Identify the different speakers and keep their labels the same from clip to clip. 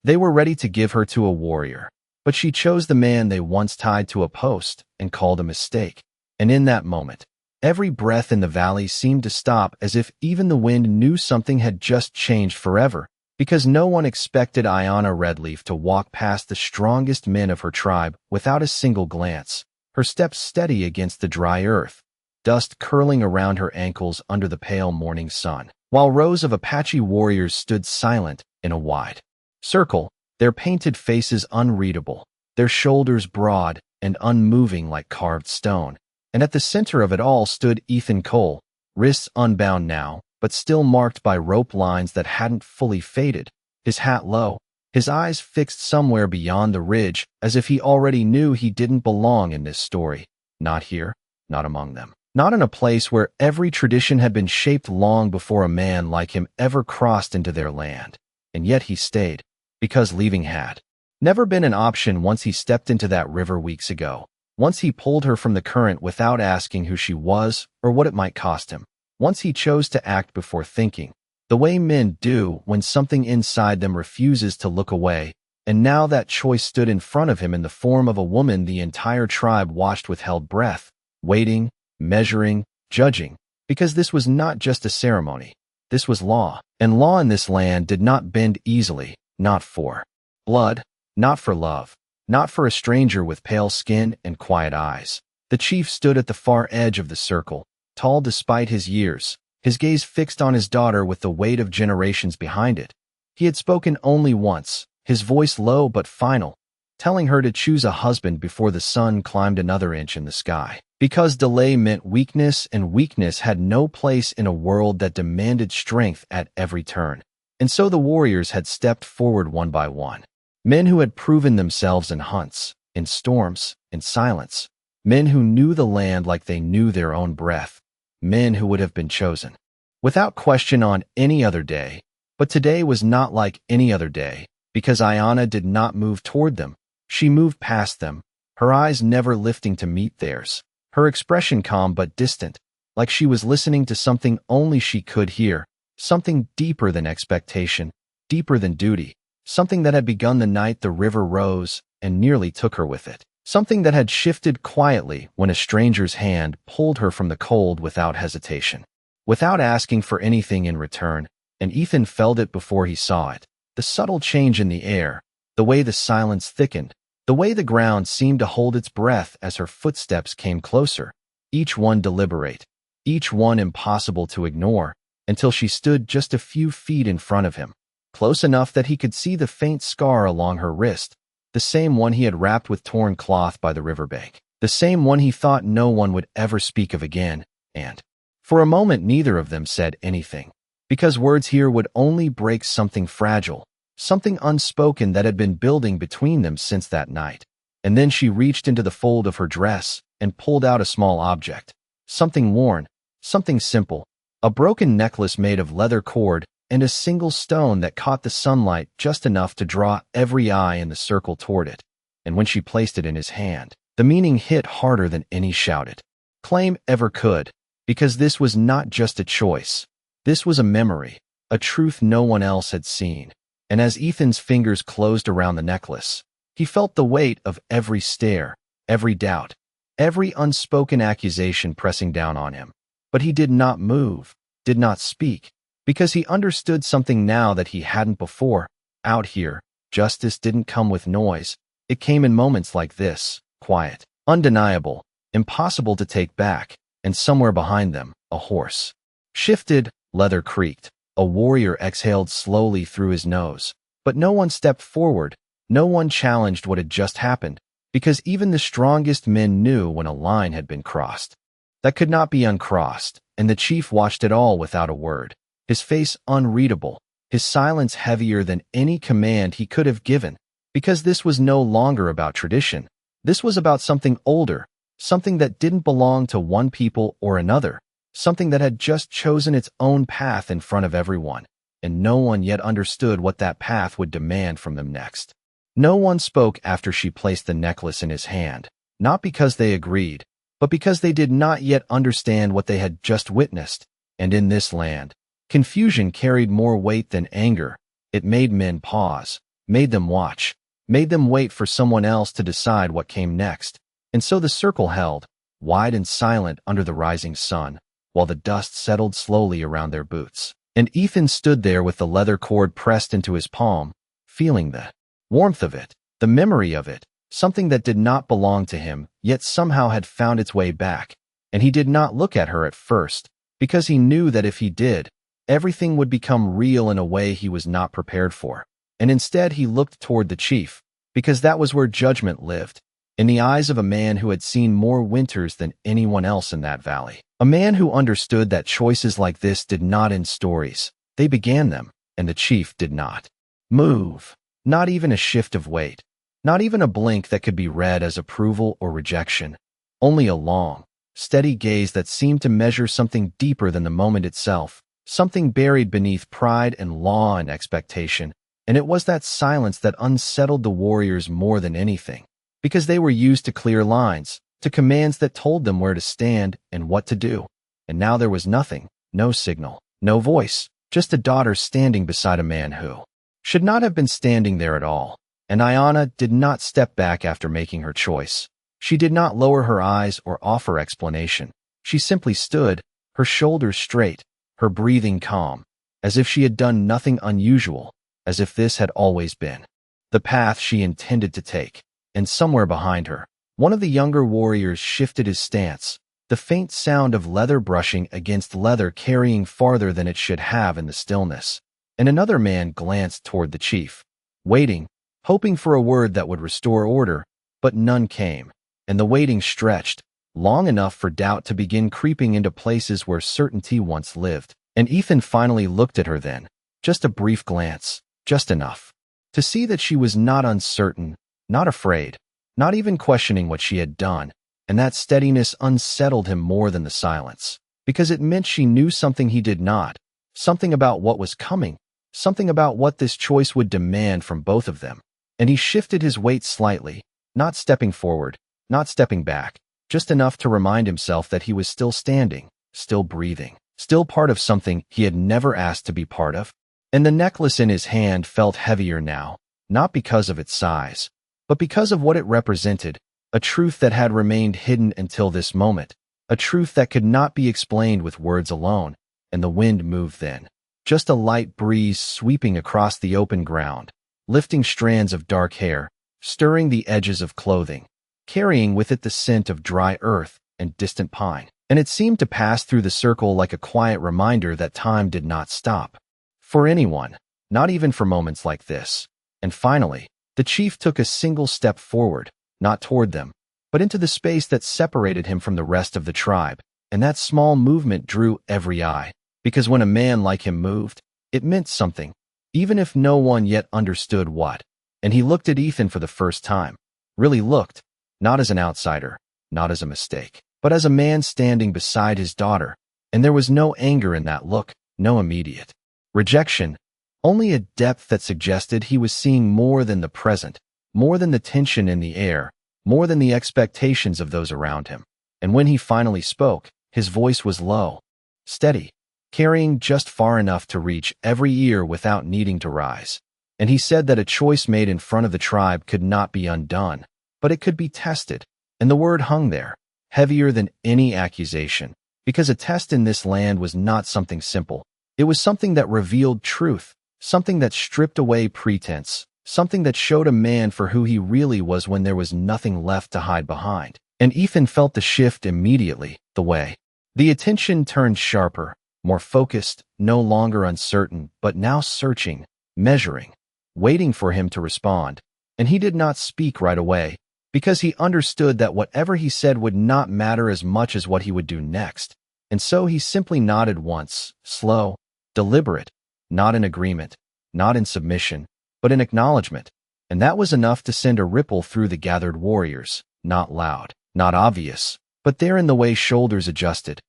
Speaker 1: They were ready to give her to a warrior, but she chose the man they once tied to a post and called a mistake. And in that moment, every breath in the valley seemed to stop, as if even the wind knew something had just changed forever, because no one expected Ayanna Redleaf to walk past the strongest men of her tribe without a single glance, her steps steady against the dry earth, dust curling around her ankles under the pale morning sun, while rows of Apache warriors stood silent in a wide circle, their painted faces unreadable, their shoulders broad and unmoving like carved stone. And at the center of it all stood Ethan Cole, wrists unbound now, but still marked by rope lines that hadn't fully faded, his hat low, his eyes fixed somewhere beyond the ridge, as if he already knew he didn't belong in this story. Not here, not among them. Not in a place where every tradition had been shaped long before a man like him ever crossed into their land. And yet he stayed, because leaving had never been an option once he stepped into that river weeks ago. Once he pulled her from the current without asking who she was or what it might cost him. Once he chose to act before thinking, the way men do when something inside them refuses to look away. And now that choice stood in front of him in the form of a woman the entire tribe watched with held breath, waiting, measuring, judging, because this was not just a ceremony. This was law, and law in this land did not bend easily, not for blood, not for love. Not for a stranger with pale skin and quiet eyes. The chief stood at the far edge of the circle, tall despite his years, his gaze fixed on his daughter with the weight of generations behind it. He had spoken only once, his voice low but final, telling her to choose a husband before the sun climbed another inch in the sky. Because delay meant weakness, and weakness had no place in a world that demanded strength at every turn. And so the warriors had stepped forward one by one. Men who had proven themselves in hunts, in storms, in silence. Men who knew the land like they knew their own breath. Men who would have been chosen without question on any other day. But today was not like any other day, because Ayanna did not move toward them. She moved past them, her eyes never lifting to meet theirs, her expression calm but distant, like she was listening to something only she could hear, something deeper than expectation, deeper than duty. Something that had begun the night the river rose and nearly took her with it. Something that had shifted quietly when a stranger's hand pulled her from the cold without hesitation. Without asking for anything in return, and Ethan felt it before he saw it. The subtle change in the air, the way the silence thickened, the way the ground seemed to hold its breath as her footsteps came closer, each one deliberate, each one impossible to ignore, until she stood just a few feet in front of him. Close enough that he could see the faint scar along her wrist, the same one he had wrapped with torn cloth by the riverbank, the same one he thought no one would ever speak of again, and for a moment neither of them said anything, because words here would only break something fragile, something unspoken that had been building between them since that night. And then she reached into the fold of her dress and pulled out a small object, something worn, something simple, a broken necklace made of leather cord, and a single stone that caught the sunlight just enough to draw every eye in the circle toward it. And when she placed it in his hand, the meaning hit harder than any shouted claim ever could, because this was not just a choice. This was a memory, a truth no one else had seen. And as Ethan's fingers closed around the necklace, he felt the weight of every stare, every doubt, every unspoken accusation pressing down on him. But he did not move, did not speak, because he understood something now that he hadn't before. Out here, justice didn't come with noise. It came in moments like this, quiet, undeniable, impossible to take back, and somewhere behind them, a horse shifted, leather creaked, a warrior exhaled slowly through his nose. But no one stepped forward, no one challenged what had just happened, because even the strongest men knew when a line had been crossed that could not be uncrossed, and the chief watched it all without a word. His face unreadable, his silence heavier than any command he could have given, because this was no longer about tradition. This was about something older, something that didn't belong to one people or another, something that had just chosen its own path in front of everyone, and no one yet understood what that path would demand from them next. No one spoke after she placed the necklace in his hand, not because they agreed, but because they did not yet understand what they had just witnessed. And in this land, confusion carried more weight than anger. It made men pause, made them watch, made them wait for someone else to decide what came next. And so the circle held, wide and silent under the rising sun, while the dust settled slowly around their boots. And Ethan stood there with the leather cord pressed into his palm, feeling the warmth of it, the memory of it, something that did not belong to him, yet somehow had found its way back. And he did not look at her at first, because he knew that if he did, everything would become real in a way he was not prepared for. And instead he looked toward the chief, because that was where judgment lived, in the eyes of a man who had seen more winters than anyone else in that valley. A man who understood that choices like this did not end stories. They began them, and the chief did not move. Not even a shift of weight. Not even a blink that could be read as approval or rejection. Only a long, steady gaze that seemed to measure something deeper than the moment itself, something buried beneath pride and law and expectation. And it was that silence that unsettled the warriors more than anything, because they were used to clear lines, to commands that told them where to stand and what to do. And now there was nothing, no signal, no voice, just a daughter standing beside a man who should not have been standing there at all. And Ayanna did not step back after making her choice. She did not lower her eyes or offer explanation. She simply stood, her shoulders straight, her breathing calm, as if she had done nothing unusual, as if this had always been the path she intended to take. And somewhere behind her, one of the younger warriors shifted his stance, the faint sound of leather brushing against leather carrying farther than it should have in the stillness. And another man glanced toward the chief, waiting, hoping for a word that would restore order, but none came, and the waiting stretched, long enough for doubt to begin creeping into places where certainty once lived. And Ethan finally looked at her then, just a brief glance, just enough to see that she was not uncertain, not afraid, not even questioning what she had done, and that steadiness unsettled him more than the silence, because it meant she knew something he did not, something about what was coming, something about what this choice would demand from both of them. And he shifted his weight slightly, not stepping forward, not stepping back, just enough to remind himself that he was still standing, still breathing, still part of something he had never asked to be part of. And the necklace in his hand felt heavier now, not because of its size, but because of what it represented, a truth that had remained hidden until this moment, a truth that could not be explained with words alone. And the wind moved then, just a light breeze sweeping across the open ground, lifting strands of dark hair, stirring the edges of clothing, carrying with it the scent of dry earth and distant pine. And it seemed to pass through the circle like a quiet reminder that time did not stop for anyone, not even for moments like this. And finally, the chief took a single step forward, not toward them, but into the space that separated him from the rest of the tribe. And that small movement drew every eye, because when a man like him moved, it meant something, even if no one yet understood what. And he looked at Ethan for the first time, really looked, not as an outsider, not as a mistake, but as a man standing beside his daughter. And there was no anger in that look, no immediate rejection, only a depth that suggested he was seeing more than the present, more than the tension in the air, more than the expectations of those around him. And when he finally spoke, his voice was low, steady, carrying just far enough to reach every ear without needing to rise. And he said that a choice made in front of the tribe could not be undone, but it could be tested. And the word hung there, heavier than any accusation, because a test in this land was not something simple. It was something that revealed truth, something that stripped away pretense, something that showed a man for who he really was when there was nothing left to hide behind. And Ethan felt the shift immediately, the way the attention turned sharper, more focused, no longer uncertain, but now searching, measuring, waiting for him to respond. And he did not speak right away, because he understood that whatever he said would not matter as much as what he would do next. And so he simply nodded once, slow, deliberate, not in agreement, not in submission, but in acknowledgement. And that was enough to send a ripple through the gathered warriors, not loud, not obvious, but there in the way shoulders adjusted,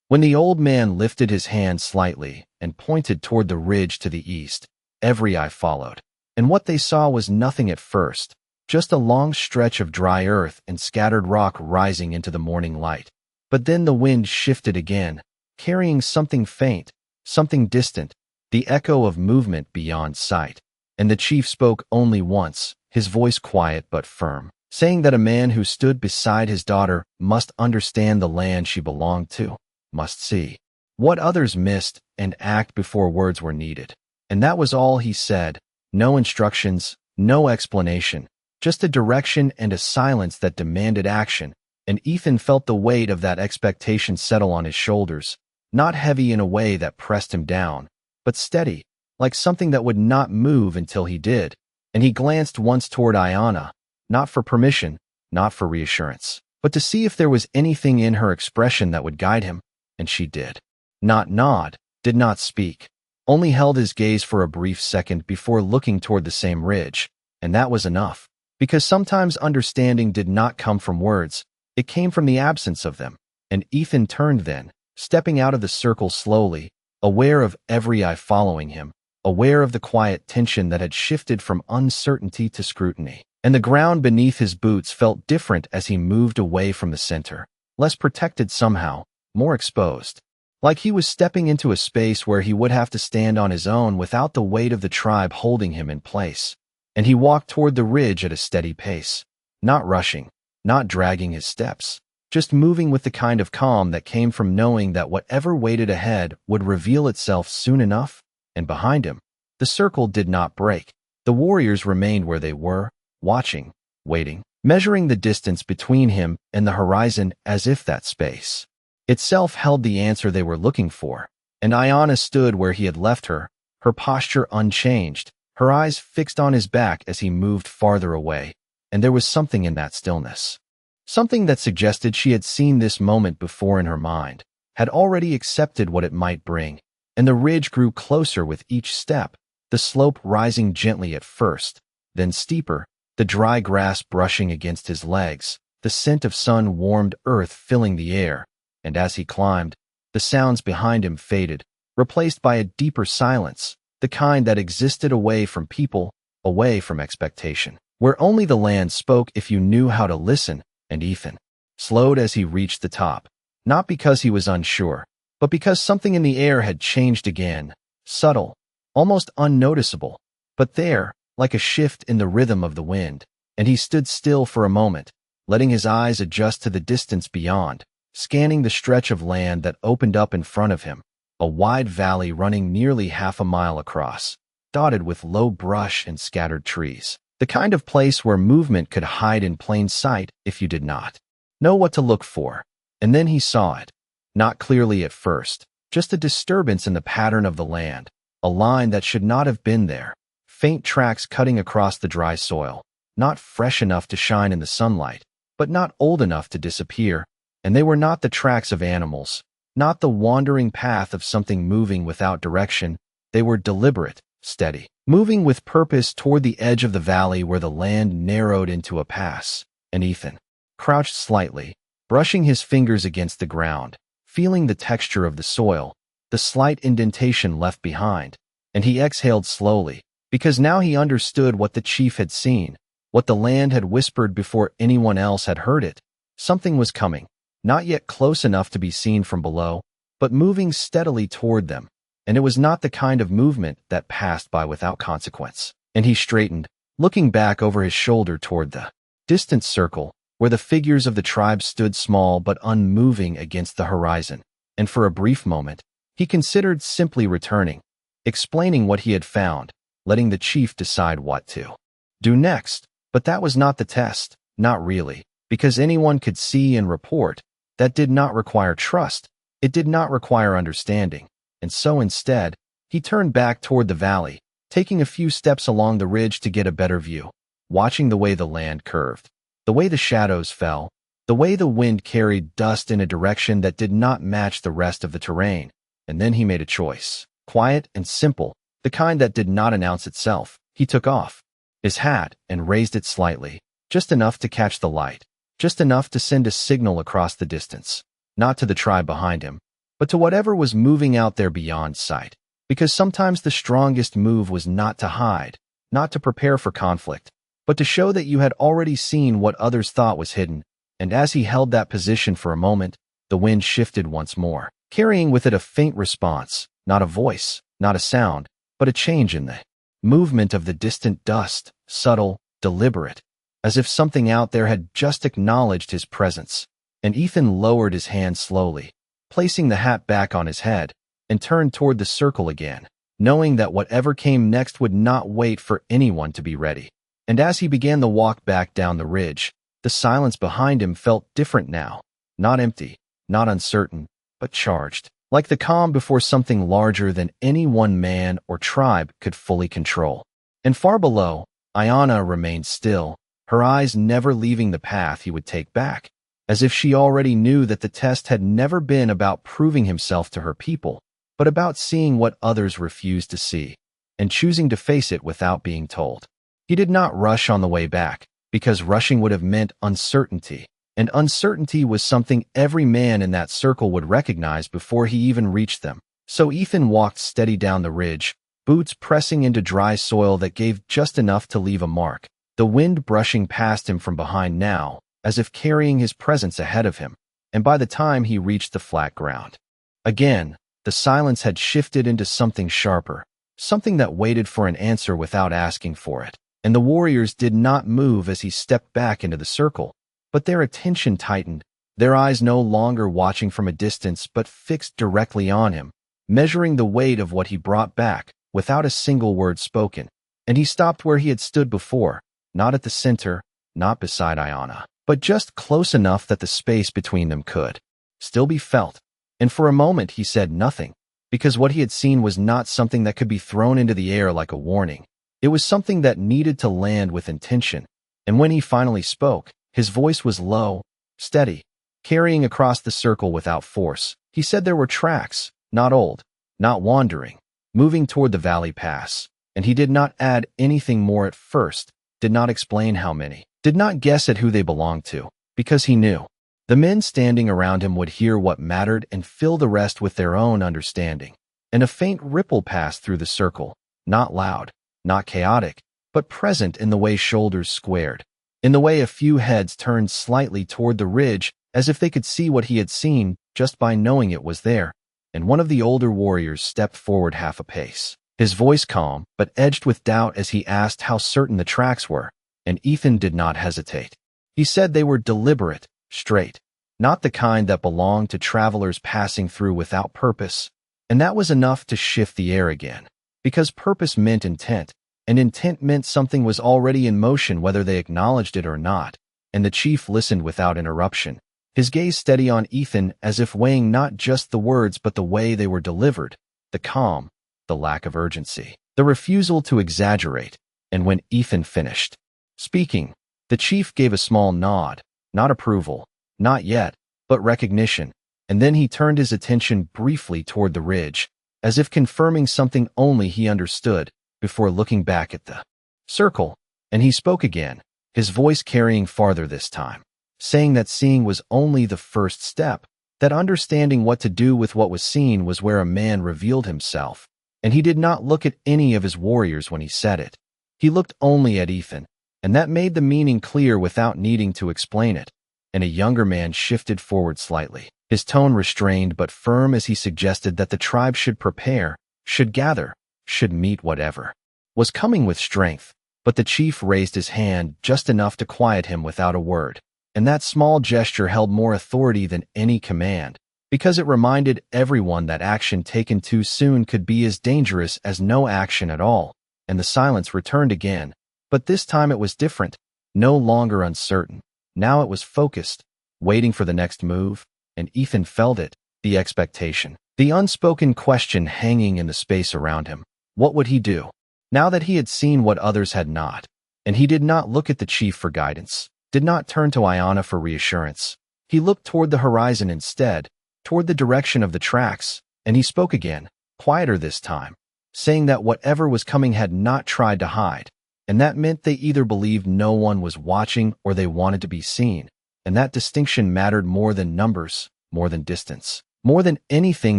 Speaker 1: when the old man lifted his hand slightly and pointed toward the ridge to the east, every eye followed. And what they saw was nothing at first, just a long stretch of dry earth and scattered rock rising into the morning light. But then the wind shifted again, carrying something faint, something distant, the echo of movement beyond sight. And the chief spoke only once, his voice quiet but firm, saying that a man who stood beside his daughter must understand the land she belonged to, must see what others missed, and act before words were needed. And that was all he said. No instructions, no explanation, just a direction and a silence that demanded action. And Ethan felt the weight of that expectation settle on his shoulders, not heavy in a way that pressed him down, but steady, like something that would not move until he did. And he glanced once toward Ayanna, not for permission, not for reassurance, but to see if there was anything in her expression that would guide him, and she did. Not nod, did not speak, only held his gaze for a brief second before looking toward the same ridge, and that was enough, because sometimes understanding did not come from words, it came from the absence of them. And Ethan turned then, stepping out of the circle slowly, aware of every eye following him, aware of the quiet tension that had shifted from uncertainty to scrutiny. And the ground beneath his boots felt different as he moved away from the center, less protected somehow, more exposed. Like he was stepping into a space where he would have to stand on his own without the weight of the tribe holding him in place. And he walked toward the ridge at a steady pace, not rushing, not dragging his steps, just moving with the kind of calm that came from knowing that whatever waited ahead would reveal itself soon enough. And behind him, the circle did not break. The warriors remained where they were, watching, waiting, measuring the distance between him and the horizon as if that space itself held the answer they were looking for. And Ayanna stood where he had left her, her posture unchanged, her eyes fixed on his back as he moved farther away. And there was something in that stillness, something that suggested she had seen this moment before in her mind, had already accepted what it might bring. And the ridge grew closer with each step, the slope rising gently at first, then steeper, the dry grass brushing against his legs, the scent of sun-warmed earth filling the air. And as he climbed, the sounds behind him faded, replaced by a deeper silence, the kind that existed away from people, away from expectation, where only the land spoke if you knew how to listen. And Ethan slowed as he reached the top, not because he was unsure, but because something in the air had changed again, subtle, almost unnoticeable, but there, like a shift in the rhythm of the wind. And he stood still for a moment, letting his eyes adjust to the distance beyond, scanning the stretch of land that opened up in front of him, a wide valley running nearly half a mile across, dotted with low brush and scattered trees, the kind of place where movement could hide in plain sight if you did not know what to look for. And then he saw it, not clearly at first, just a disturbance in the pattern of the land, a line that should not have been there, faint tracks cutting across the dry soil, not fresh enough to shine in the sunlight, but not old enough to disappear. And they were not the tracks of animals, not the wandering path of something moving without direction. They were deliberate, steady, moving with purpose toward the edge of the valley where the land narrowed into a pass. And Ethan crouched slightly, brushing his fingers against the ground, feeling the texture of the soil, the slight indentation left behind. And he exhaled slowly, because now he understood what the chief had seen, what the land had whispered before anyone else had heard it. Something was coming. Not yet close enough to be seen from below, but moving steadily toward them. And it was not the kind of movement that passed by without consequence. And he straightened, looking back over his shoulder toward the distant circle, where the figures of the tribe stood small but unmoving against the horizon. And for a brief moment, he considered simply returning, explaining what he had found, letting the chief decide what to do next. But that was not the test, not really, because anyone could see and report. That did not require trust. It did not require understanding. And so instead, he turned back toward the valley, taking a few steps along the ridge to get a better view, watching the way the land curved, the way the shadows fell, the way the wind carried dust in a direction that did not match the rest of the terrain. And then he made a choice, quiet and simple, the kind that did not announce itself. He took off his hat and raised it slightly, just enough to catch the light. Just enough to send a signal across the distance, not to the tribe behind him, but to whatever was moving out there beyond sight. Because sometimes the strongest move was not to hide, not to prepare for conflict, but to show that you had already seen what others thought was hidden. And as he held that position for a moment, the wind shifted once more, carrying with it a faint response, not a voice, not a sound, but a change in the movement of the distant dust, subtle, deliberate, as if something out there had just acknowledged his presence. And Ethan lowered his hand slowly, placing the hat back on his head, and turned toward the circle again, knowing that whatever came next would not wait for anyone to be ready. And as he began the walk back down the ridge, the silence behind him felt different now, not empty, not uncertain, but charged, like the calm before something larger than any one man or tribe could fully control. And far below, Ayana remained still, her eyes never leaving the path he would take back, as if she already knew that the test had never been about proving himself to her people, but about seeing what others refused to see, and choosing to face it without being told. He did not rush on the way back, because rushing would have meant uncertainty, and uncertainty was something every man in that circle would recognize before he even reached them. So Ethan walked steady down the ridge, boots pressing into dry soil that gave just enough to leave a mark, the wind brushing past him from behind now, as if carrying his presence ahead of him, and by the time he reached the flat ground, again, the silence had shifted into something sharper, something that waited for an answer without asking for it. And the warriors did not move as he stepped back into the circle, but their attention tightened, their eyes no longer watching from a distance but fixed directly on him, measuring the weight of what he brought back, without a single word spoken. And he stopped where he had stood before, not at the center, not beside Ayana, but just close enough that the space between them could still be felt. And for a moment he said nothing, because what he had seen was not something that could be thrown into the air like a warning. It was something that needed to land with intention, and when he finally spoke, his voice was low, steady, carrying across the circle without force. He said there were tracks, not old, not wandering, moving toward the valley pass, and he did not add anything more at first, did not explain how many, did not guess at who they belonged to, because he knew. The men standing around him would hear what mattered and fill the rest with their own understanding. And a faint ripple passed through the circle, not loud, not chaotic, but present in the way shoulders squared, in the way a few heads turned slightly toward the ridge as if they could see what he had seen just by knowing it was there. And one of the older warriors stepped forward half a pace, his voice calm but edged with doubt as he asked how certain the tracks were, and Ethan did not hesitate. He said they were deliberate, straight, not the kind that belonged to travelers passing through without purpose, and that was enough to shift the air again. Because purpose meant intent, and intent meant something was already in motion whether they acknowledged it or not, and the chief listened without interruption, his gaze steady on Ethan as if weighing not just the words but the way they were delivered, the calm, the lack of urgency, the refusal to exaggerate. And when Ethan finished speaking, the chief gave a small nod, not approval, not yet, but recognition, and then he turned his attention briefly toward the ridge, as if confirming something only he understood, before looking back at the circle, and he spoke again, his voice carrying farther this time, saying that seeing was only the first step, that understanding what to do with what was seen was where a man revealed himself, and he did not look at any of his warriors when he said it. He looked only at Ethan, and that made the meaning clear without needing to explain it, and a younger man shifted forward slightly, his tone restrained but firm as he suggested that the tribe should prepare, should gather, should meet whatever was coming with strength. But the chief raised his hand just enough to quiet him without a word, and that small gesture held more authority than any command, because it reminded everyone that action taken too soon could be as dangerous as no action at all. And the silence returned again, but this time it was different, no longer uncertain. Now it was focused, waiting for the next move, and Ethan felt it, the expectation, the unspoken question hanging in the space around him. What would he do, now that he had seen what others had not? And he did not look at the chief for guidance, did not turn to Ayana for reassurance. He looked toward the horizon instead, toward the direction of the tracks, and he spoke again, quieter this time, saying that whatever was coming had not tried to hide, and that meant they either believed no one was watching or they wanted to be seen, and that distinction mattered more than numbers, more than distance, more than anything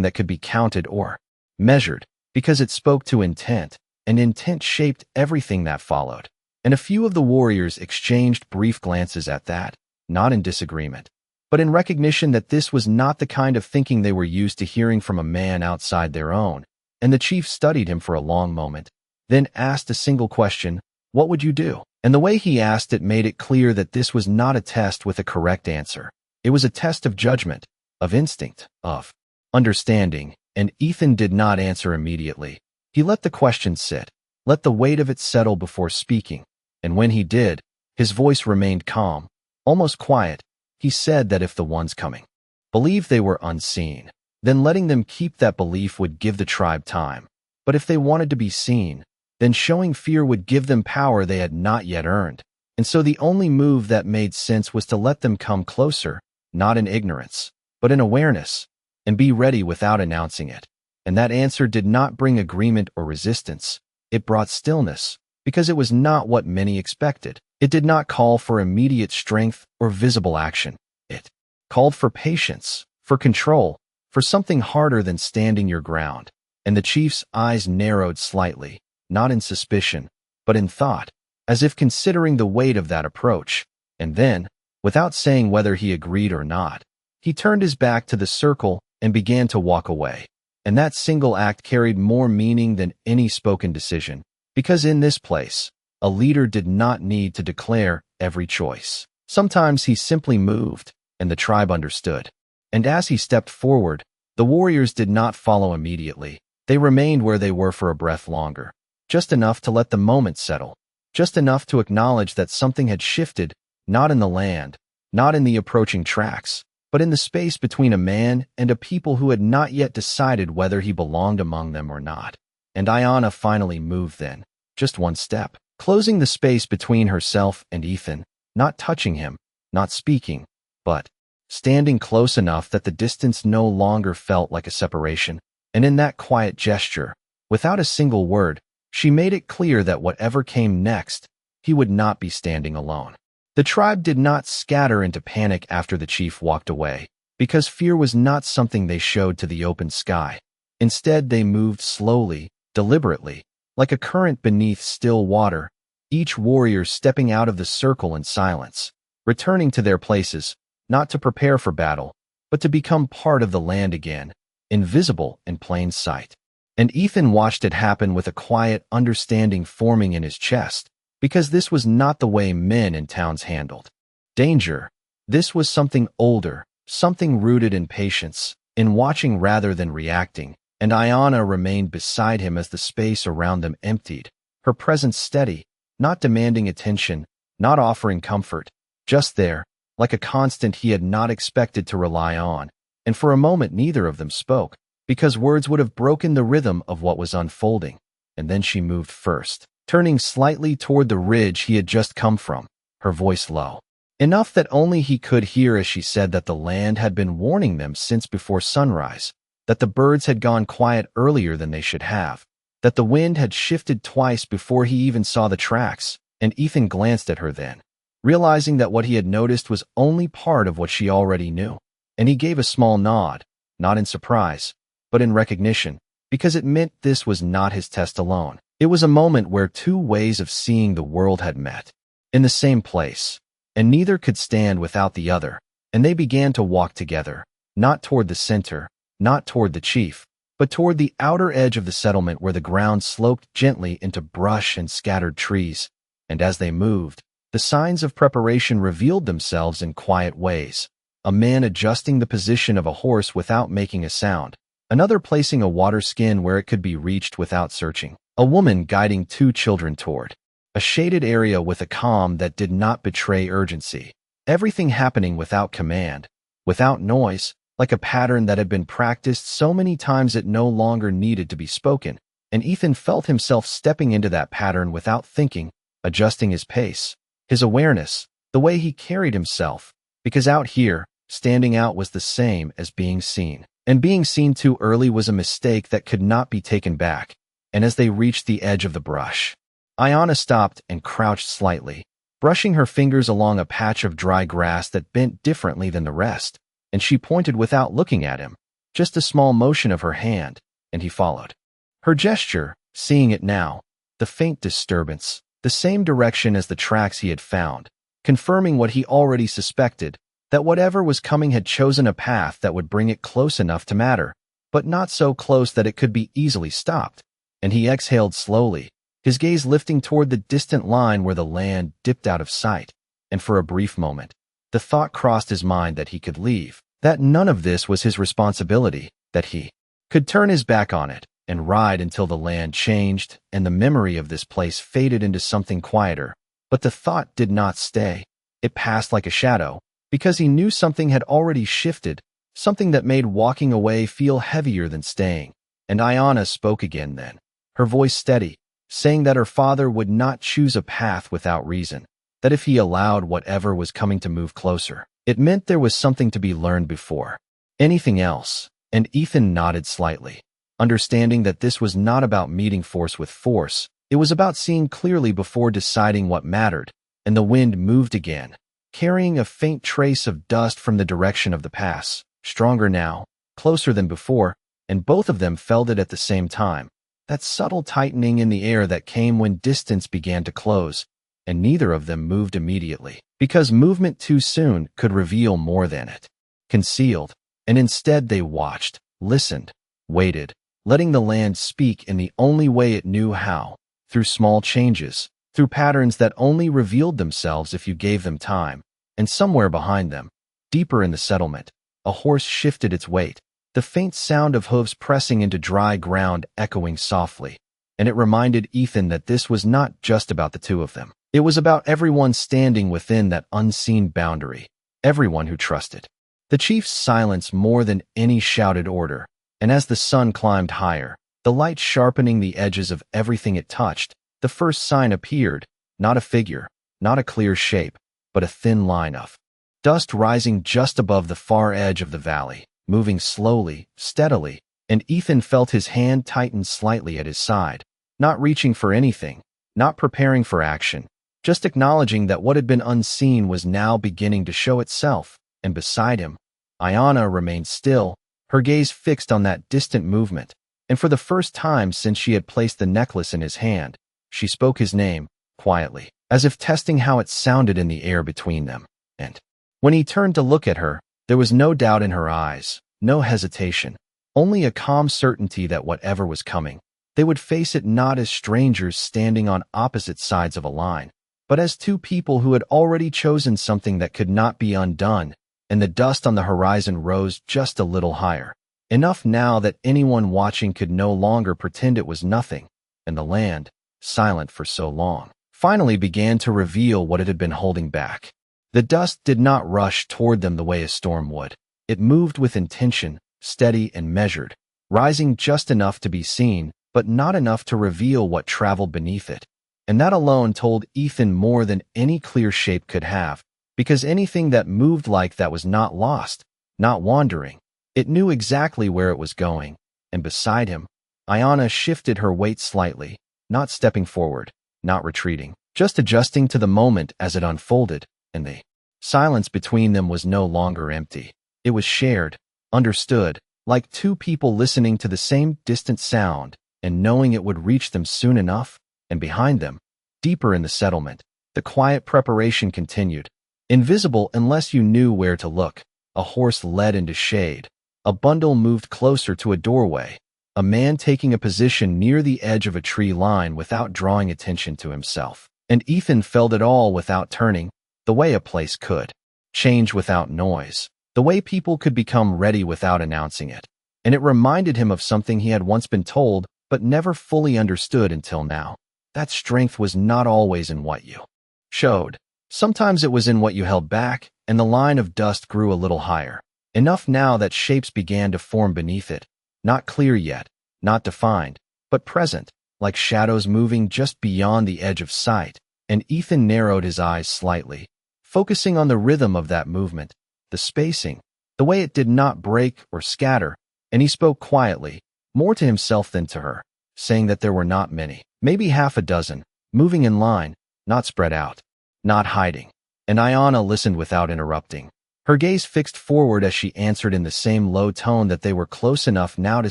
Speaker 1: that could be counted or measured, because it spoke to intent, and intent shaped everything that followed. And a few of the warriors exchanged brief glances at that, not in disagreement, but in recognition that this was not the kind of thinking they were used to hearing from a man outside their own. And the chief studied him for a long moment, then asked a single question, "What would you do?" And the way he asked it made it clear that this was not a test with a correct answer. It was a test of judgment, of instinct, of understanding, and Ethan did not answer immediately. He let the question sit, let the weight of it settle before speaking, and when he did, his voice remained calm, almost quiet. He said that if the ones coming believed they were unseen, then letting them keep that belief would give the tribe time. But if they wanted to be seen, then showing fear would give them power they had not yet earned. And so the only move that made sense was to let them come closer, not in ignorance, but in awareness, and be ready without announcing it. And that answer did not bring agreement or resistance. It brought stillness, because it was not what many expected. It did not call for immediate strength or visible action. It called for patience, for control, for something harder than standing your ground. And the chief's eyes narrowed slightly, not in suspicion, but in thought, as if considering the weight of that approach. And then, without saying whether he agreed or not, he turned his back to the circle and began to walk away. And that single act carried more meaning than any spoken decision, because in this place, a leader did not need to declare every choice. Sometimes he simply moved, and the tribe understood. And as he stepped forward, the warriors did not follow immediately. They remained where they were for a breath longer, just enough to let the moment settle, just enough to acknowledge that something had shifted, not in the land, not in the approaching tracks, but in the space between a man and a people who had not yet decided whether he belonged among them or not. And Ayanna finally moved then, just one step, closing the space between herself and Ethan, not touching him, not speaking, but standing close enough that the distance no longer felt like a separation. And in that quiet gesture, without a single word, she made it clear that whatever came next, he would not be standing alone. The tribe did not scatter into panic after the chief walked away, because fear was not something they showed to the open sky. Instead, they moved slowly, deliberately, like a current beneath still water, each warrior stepping out of the circle in silence, returning to their places, not to prepare for battle, but to become part of the land again, invisible in plain sight. And Ethan watched it happen with a quiet understanding forming in his chest, because this was not the way men in towns handled danger. This was something older, something rooted in patience, in watching rather than reacting. And Ayanna remained beside him as the space around them emptied, her presence steady, not demanding attention, not offering comfort, just there, like a constant he had not expected to rely on. And for a moment neither of them spoke, because words would have broken the rhythm of what was unfolding. And then she moved first, turning slightly toward the ridge he had just come from, her voice low, enough that only he could hear as she said that the land had been warning them since before sunrise, that the birds had gone quiet earlier than they should have, that the wind had shifted twice before he even saw the tracks. And Ethan glanced at her then, realizing that what he had noticed was only part of what she already knew. And he gave a small nod, not in surprise, but in recognition, because it meant this was not his test alone. It was a moment where two ways of seeing the world had met, in the same place, and neither could stand without the other. And they began to walk together, not toward the center, not toward the chief, but toward the outer edge of the settlement where the ground sloped gently into brush and scattered trees. And as they moved, the signs of preparation revealed themselves in quiet ways. A man adjusting the position of a horse without making a sound, another placing a water skin where it could be reached without searching, a woman guiding two children toward a shaded area with a calm that did not betray urgency. Everything happening without command, without noise, like a pattern that had been practiced so many times it no longer needed to be spoken. And Ethan felt himself stepping into that pattern without thinking, adjusting his pace, his awareness, the way he carried himself, because out here, standing out was the same as being seen. And being seen too early was a mistake that could not be taken back. And as they reached the edge of the brush, Ayanna stopped and crouched slightly, brushing her fingers along a patch of dry grass that bent differently than the rest. And she pointed without looking at him, just a small motion of her hand, and he followed her gesture, seeing it now, the faint disturbance, the same direction as the tracks he had found, confirming what he already suspected, that whatever was coming had chosen a path that would bring it close enough to matter, but not so close that it could be easily stopped. And he exhaled slowly, his gaze lifting toward the distant line where the land dipped out of sight. And for a brief moment, the thought crossed his mind that he could leave, that none of this was his responsibility, that he could turn his back on it and ride until the land changed and the memory of this place faded into something quieter. But the thought did not stay. It passed like a shadow, because he knew something had already shifted, something that made walking away feel heavier than staying. And Ayanna spoke again then, her voice steady, saying that her father would not choose a path without reason, that if he allowed whatever was coming to move closer, it meant there was something to be learned before anything else. And Ethan nodded slightly, understanding that this was not about meeting force with force. It was about seeing clearly before deciding what mattered. And the wind moved again, carrying a faint trace of dust from the direction of the pass, stronger now, closer than before, and both of them felt it at the same time, that subtle tightening in the air that came when distance began to close, and neither of them moved immediately, because movement too soon could reveal more than it concealed, and instead they watched, listened, waited, letting the land speak in the only way it knew how, through small changes, through patterns that only revealed themselves if you gave them time. And somewhere behind them, deeper in the settlement, a horse shifted its weight, the faint sound of hooves pressing into dry ground echoing softly. And it reminded Ethan that this was not just about the two of them. It was about everyone standing within that unseen boundary, everyone who trusted. The chief's silence more than any shouted order, and as the sun climbed higher, the light sharpening the edges of everything it touched, the first sign appeared, not a figure, not a clear shape, but a thin line of dust rising just above the far edge of the valley, moving slowly, steadily, and Ethan felt his hand tighten slightly at his side, not reaching for anything, not preparing for action, just acknowledging that what had been unseen was now beginning to show itself. And beside him, Ayanna remained still, her gaze fixed on that distant movement, and for the first time since she had placed the necklace in his hand, she spoke his name, quietly, as if testing how it sounded in the air between them. And when he turned to look at her, there was no doubt in her eyes, no hesitation, only a calm certainty that whatever was coming, they would face it not as strangers standing on opposite sides of a line, but as two people who had already chosen something that could not be undone. And the dust on the horizon rose just a little higher, enough now that anyone watching could no longer pretend it was nothing, and the land, silent for so long, finally began to reveal what it had been holding back. The dust did not rush toward them the way a storm would. It moved with intention, steady and measured, rising just enough to be seen, but not enough to reveal what traveled beneath it. And that alone told Ethan more than any clear shape could have, because anything that moved like that was not lost, not wandering. It knew exactly where it was going, and beside him, Ayanna shifted her weight slightly, not stepping forward, not retreating, just adjusting to the moment as it unfolded, and the silence between them was no longer empty. It was shared, understood, like two people listening to the same distant sound and knowing it would reach them soon enough. And behind them, deeper in the settlement, the quiet preparation continued. Invisible unless you knew where to look, a horse led into shade. A bundle moved closer to a doorway. A man taking a position near the edge of a tree line without drawing attention to himself. And Ethan felt it all without turning, the way a place could change without noise, the way people could become ready without announcing it. And it reminded him of something he had once been told, but never fully understood until now. That strength was not always in what you showed. Sometimes it was in what you held back, and the line of dust grew a little higher, enough now that shapes began to form beneath it, not clear yet, not defined, but present, like shadows moving just beyond the edge of sight. And Ethan narrowed his eyes slightly, focusing on the rhythm of that movement, the spacing, the way it did not break or scatter, and he spoke quietly, more to himself than to her, saying that there were not many, maybe half a dozen, moving in line, not spread out, not hiding. And Ayanna listened without interrupting, her gaze fixed forward as she answered in the same low tone that they were close enough now to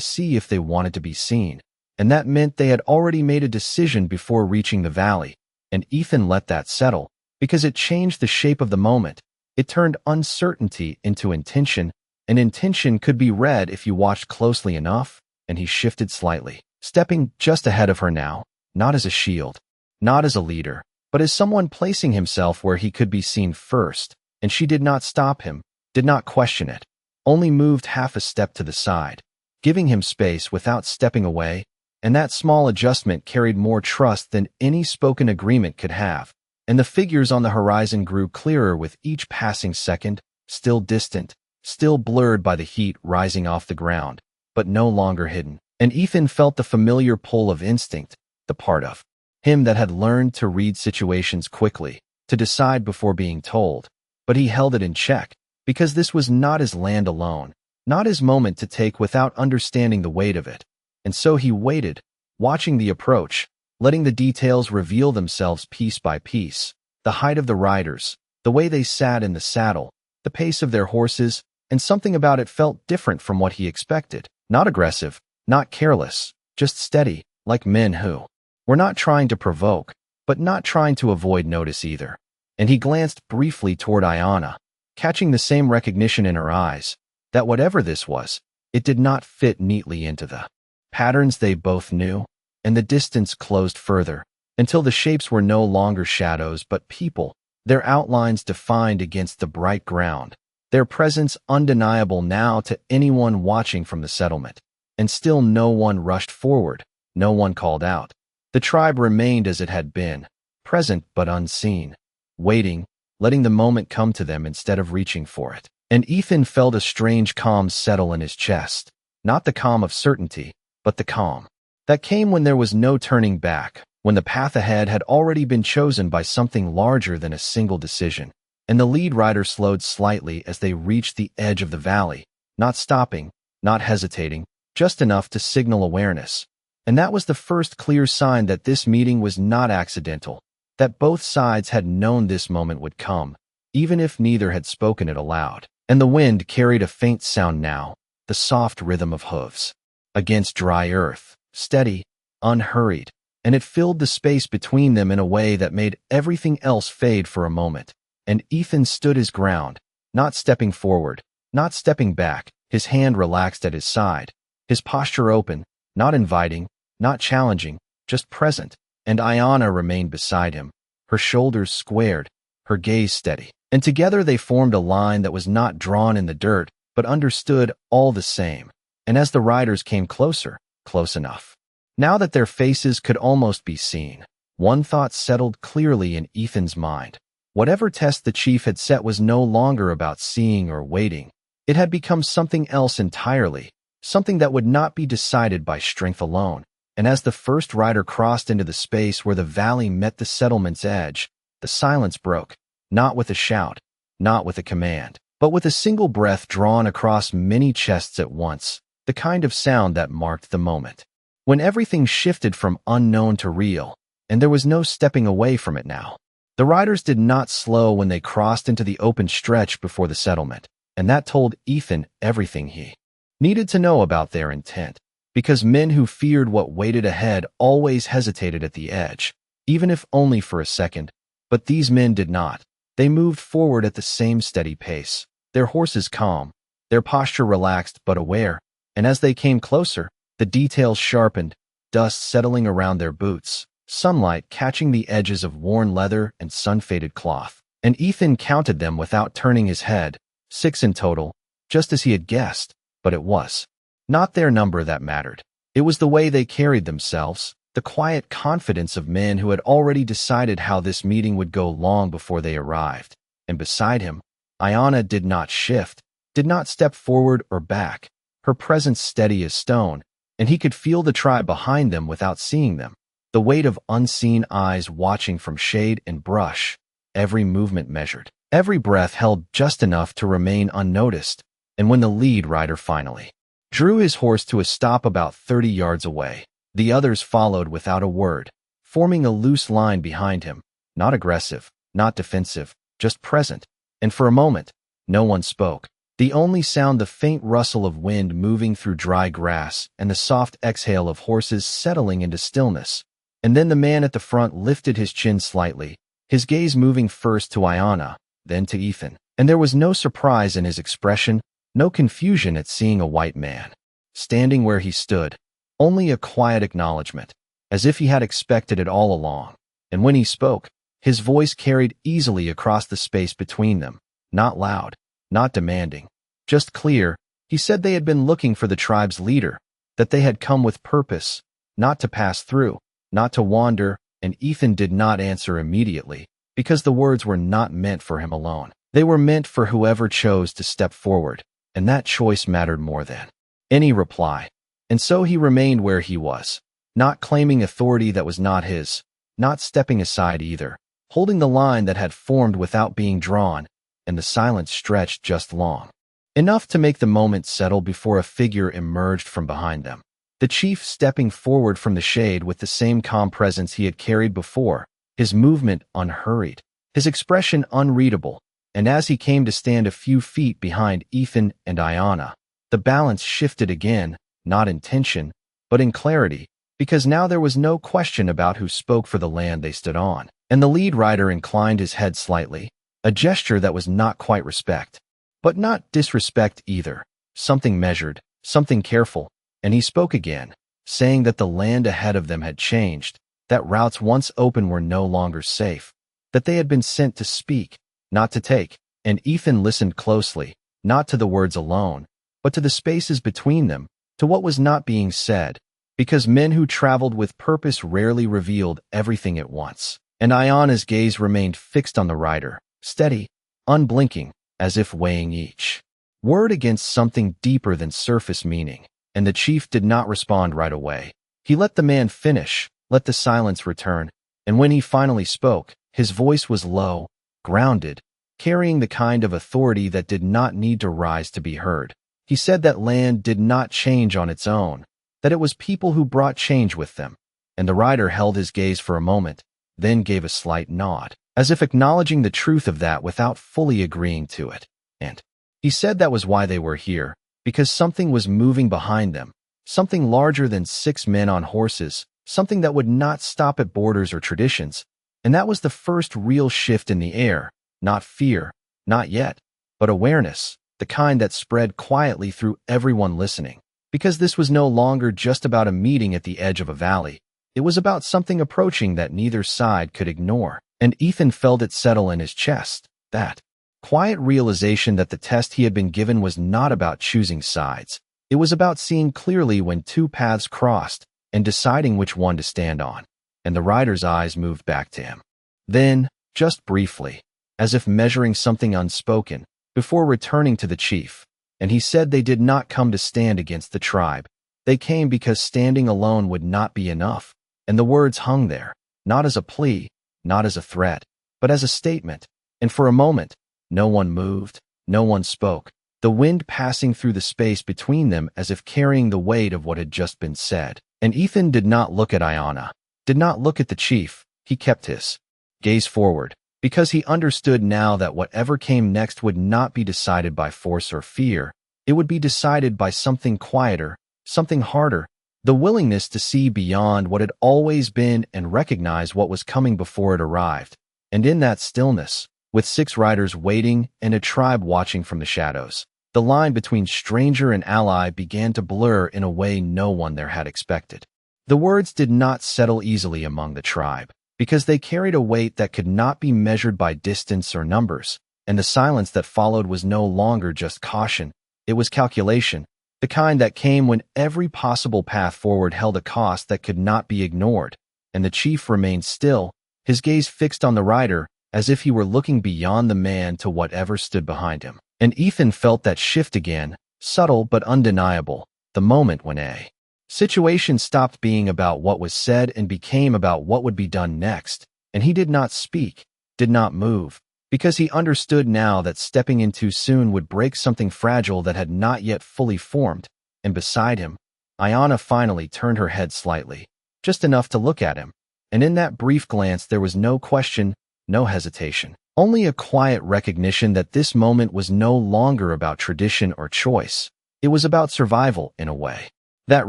Speaker 1: see if they wanted to be seen. And that meant they had already made a decision before reaching the valley. And Ethan let that settle, because it changed the shape of the moment. It turned uncertainty into intention, and intention could be read if you watched closely enough. And he shifted slightly, stepping just ahead of her now, not as a shield, not as a leader, but as someone placing himself where he could be seen first, and she did not stop him, did not question it, only moved half a step to the side, giving him space without stepping away, and that small adjustment carried more trust than any spoken agreement could have, and the figures on the horizon grew clearer with each passing second, still distant, still blurred by the heat rising off the ground, but no longer hidden. And Ethan felt the familiar pull of instinct, the part of him that had learned to read situations quickly, to decide before being told. But he held it in check, because this was not his land alone, not his moment to take without understanding the weight of it. And so he waited, watching the approach, letting the details reveal themselves piece by piece, the height of the riders, the way they sat in the saddle, the pace of their horses, and something about it felt different from what he expected. Not aggressive, not careless, just steady, like men who were not trying to provoke, but not trying to avoid notice either. And he glanced briefly toward Ayanna, catching the same recognition in her eyes, that whatever this was, it did not fit neatly into the patterns they both knew, and the distance closed further, until the shapes were no longer shadows but people, their outlines defined against the bright ground, their presence undeniable now to anyone watching from the settlement. And still no one rushed forward, no one called out. The tribe remained as it had been, present but unseen, waiting, letting the moment come to them instead of reaching for it. And Ethan felt a strange calm settle in his chest, not the calm of certainty, but the calm that came when there was no turning back, when the path ahead had already been chosen by something larger than a single decision. And the lead rider slowed slightly as they reached the edge of the valley, not stopping, not hesitating, just enough to signal awareness. And that was the first clear sign that this meeting was not accidental, that both sides had known this moment would come, even if neither had spoken it aloud. And the wind carried a faint sound now, the soft rhythm of hooves against dry earth, steady, unhurried, and it filled the space between them in a way that made everything else fade for a moment. And Ethan stood his ground, not stepping forward, not stepping back, his hand relaxed at his side, his posture open, not inviting, not challenging, just present. And Ayanna remained beside him, her shoulders squared, her gaze steady. And together they formed a line that was not drawn in the dirt, but understood all the same. And as the riders came closer, close enough, now that their faces could almost be seen, one thought settled clearly in Ethan's mind. Whatever test the chief had set was no longer about seeing or waiting. It had become something else entirely, something that would not be decided by strength alone. And as the first rider crossed into the space where the valley met the settlement's edge, the silence broke, not with a shout, not with a command, but with a single breath drawn across many chests at once, the kind of sound that marked the moment, when everything shifted from unknown to real, and there was no stepping away from it now. The riders did not slow when they crossed into the open stretch before the settlement, and that told Ethan everything he needed to know about their intent, because men who feared what waited ahead always hesitated at the edge, even if only for a second. But these men did not. They moved forward at the same steady pace, their horses calm, their posture relaxed but aware, and as they came closer, the details sharpened, dust settling around their boots, sunlight catching the edges of worn leather and sun-faded cloth. And Ethan counted them without turning his head, 6 in total, just as he had guessed, but it was not their number that mattered. It was the way they carried themselves, the quiet confidence of men who had already decided how this meeting would go long before they arrived. And beside him, Ayanna did not shift, did not step forward or back, her presence steady as stone, and he could feel the tribe behind them without seeing them, the weight of unseen eyes watching from shade and brush, every movement measured, every breath held just enough to remain unnoticed. And when the lead rider finally drew his horse to a stop about 30 yards away, the others followed without a word, forming a loose line behind him, not aggressive, not defensive, just present. And for a moment, no one spoke. The only sound the faint rustle of wind moving through dry grass and the soft exhale of horses settling into stillness. And then the man at the front lifted his chin slightly, his gaze moving first to Ayanna, then to Ethan. And there was no surprise in his expression, no confusion at seeing a white man standing where he stood, only a quiet acknowledgement. as if he had expected it all along. And when he spoke, his voice carried easily across the space between them, not loud, not demanding, just clear. He said they had been looking for the tribe's leader, that they had come with purpose, not to pass through, not to wander, and Ethan did not answer immediately, because the words were not meant for him alone. They were meant for whoever chose to step forward, and that choice mattered more than any reply. And so he remained where he was, not claiming authority that was not his, not stepping aside either, holding the line that had formed without being drawn, and the silence stretched just long enough to make the moment settle before a figure emerged from behind them. The chief stepping forward from the shade with the same calm presence he had carried before, his movement unhurried, his expression unreadable, and as he came to stand a few feet behind Ethan and Ayanna, the balance shifted again, not in tension, but in clarity, because now there was no question about who spoke for the land they stood on, and the lead rider inclined his head slightly, a gesture that was not quite respect, but not disrespect either, something measured, something careful, and he spoke again, saying that the land ahead of them had changed, that routes once open were no longer safe, that they had been sent to speak, not to take, and Ethan listened closely, not to the words alone, but to the spaces between them, to what was not being said, because men who traveled with purpose rarely revealed everything at once. And Ayanna's gaze remained fixed on the rider, steady, unblinking, as if weighing each word against something deeper than surface meaning. And the chief did not respond right away. He let the man finish, let the silence return, and when he finally spoke, his voice was low, grounded, carrying the kind of authority that did not need to rise to be heard. He said that land did not change on its own, that it was people who brought change with them, and the rider held his gaze for a moment, then gave a slight nod, as if acknowledging the truth of that without fully agreeing to it. And he said that was why they were here, because something was moving behind them, something larger than 6 men on horses, something that would not stop at borders or traditions, and that was the first real shift in the air, not fear, not yet, but awareness, the kind that spread quietly through everyone listening, because this was no longer just about a meeting at the edge of a valley. It was about something approaching that neither side could ignore, and Ethan felt it settle in his chest, that quiet realization that the test he had been given was not about choosing sides. It was about seeing clearly when two paths crossed and deciding which one to stand on, and the rider's eyes moved back to him. Then, just briefly, as if measuring something unspoken, before returning to the chief, and he said they did not come to stand against the tribe. They came because standing alone would not be enough, and the words hung there, not as a plea, not as a threat, but as a statement, and for a moment, no one moved, no one spoke, the wind passing through the space between them as if carrying the weight of what had just been said. And Ethan did not look at Ayanna, did not look at the chief. He kept his gaze forward, because he understood now that whatever came next would not be decided by force or fear. It would be decided by something quieter, something harder, the willingness to see beyond what had always been and recognize what was coming before it arrived. And in that stillness, with 6 riders waiting and a tribe watching from the shadows, the line between stranger and ally began to blur in a way no one there had expected. The words did not settle easily among the tribe, because they carried a weight that could not be measured by distance or numbers, and the silence that followed was no longer just caution, it was calculation, the kind that came when every possible path forward held a cost that could not be ignored, and the chief remained still, his gaze fixed on the rider, as if he were looking beyond the man to whatever stood behind him. And Ethan felt that shift again, subtle but undeniable, the moment when a situation stopped being about what was said and became about what would be done next, and he did not speak, did not move, because he understood now that stepping in too soon would break something fragile that had not yet fully formed, and beside him, Ayanna finally turned her head slightly, just enough to look at him, and in that brief glance there was no question, no hesitation, only a quiet recognition that this moment was no longer about tradition or choice. It was about survival in a way that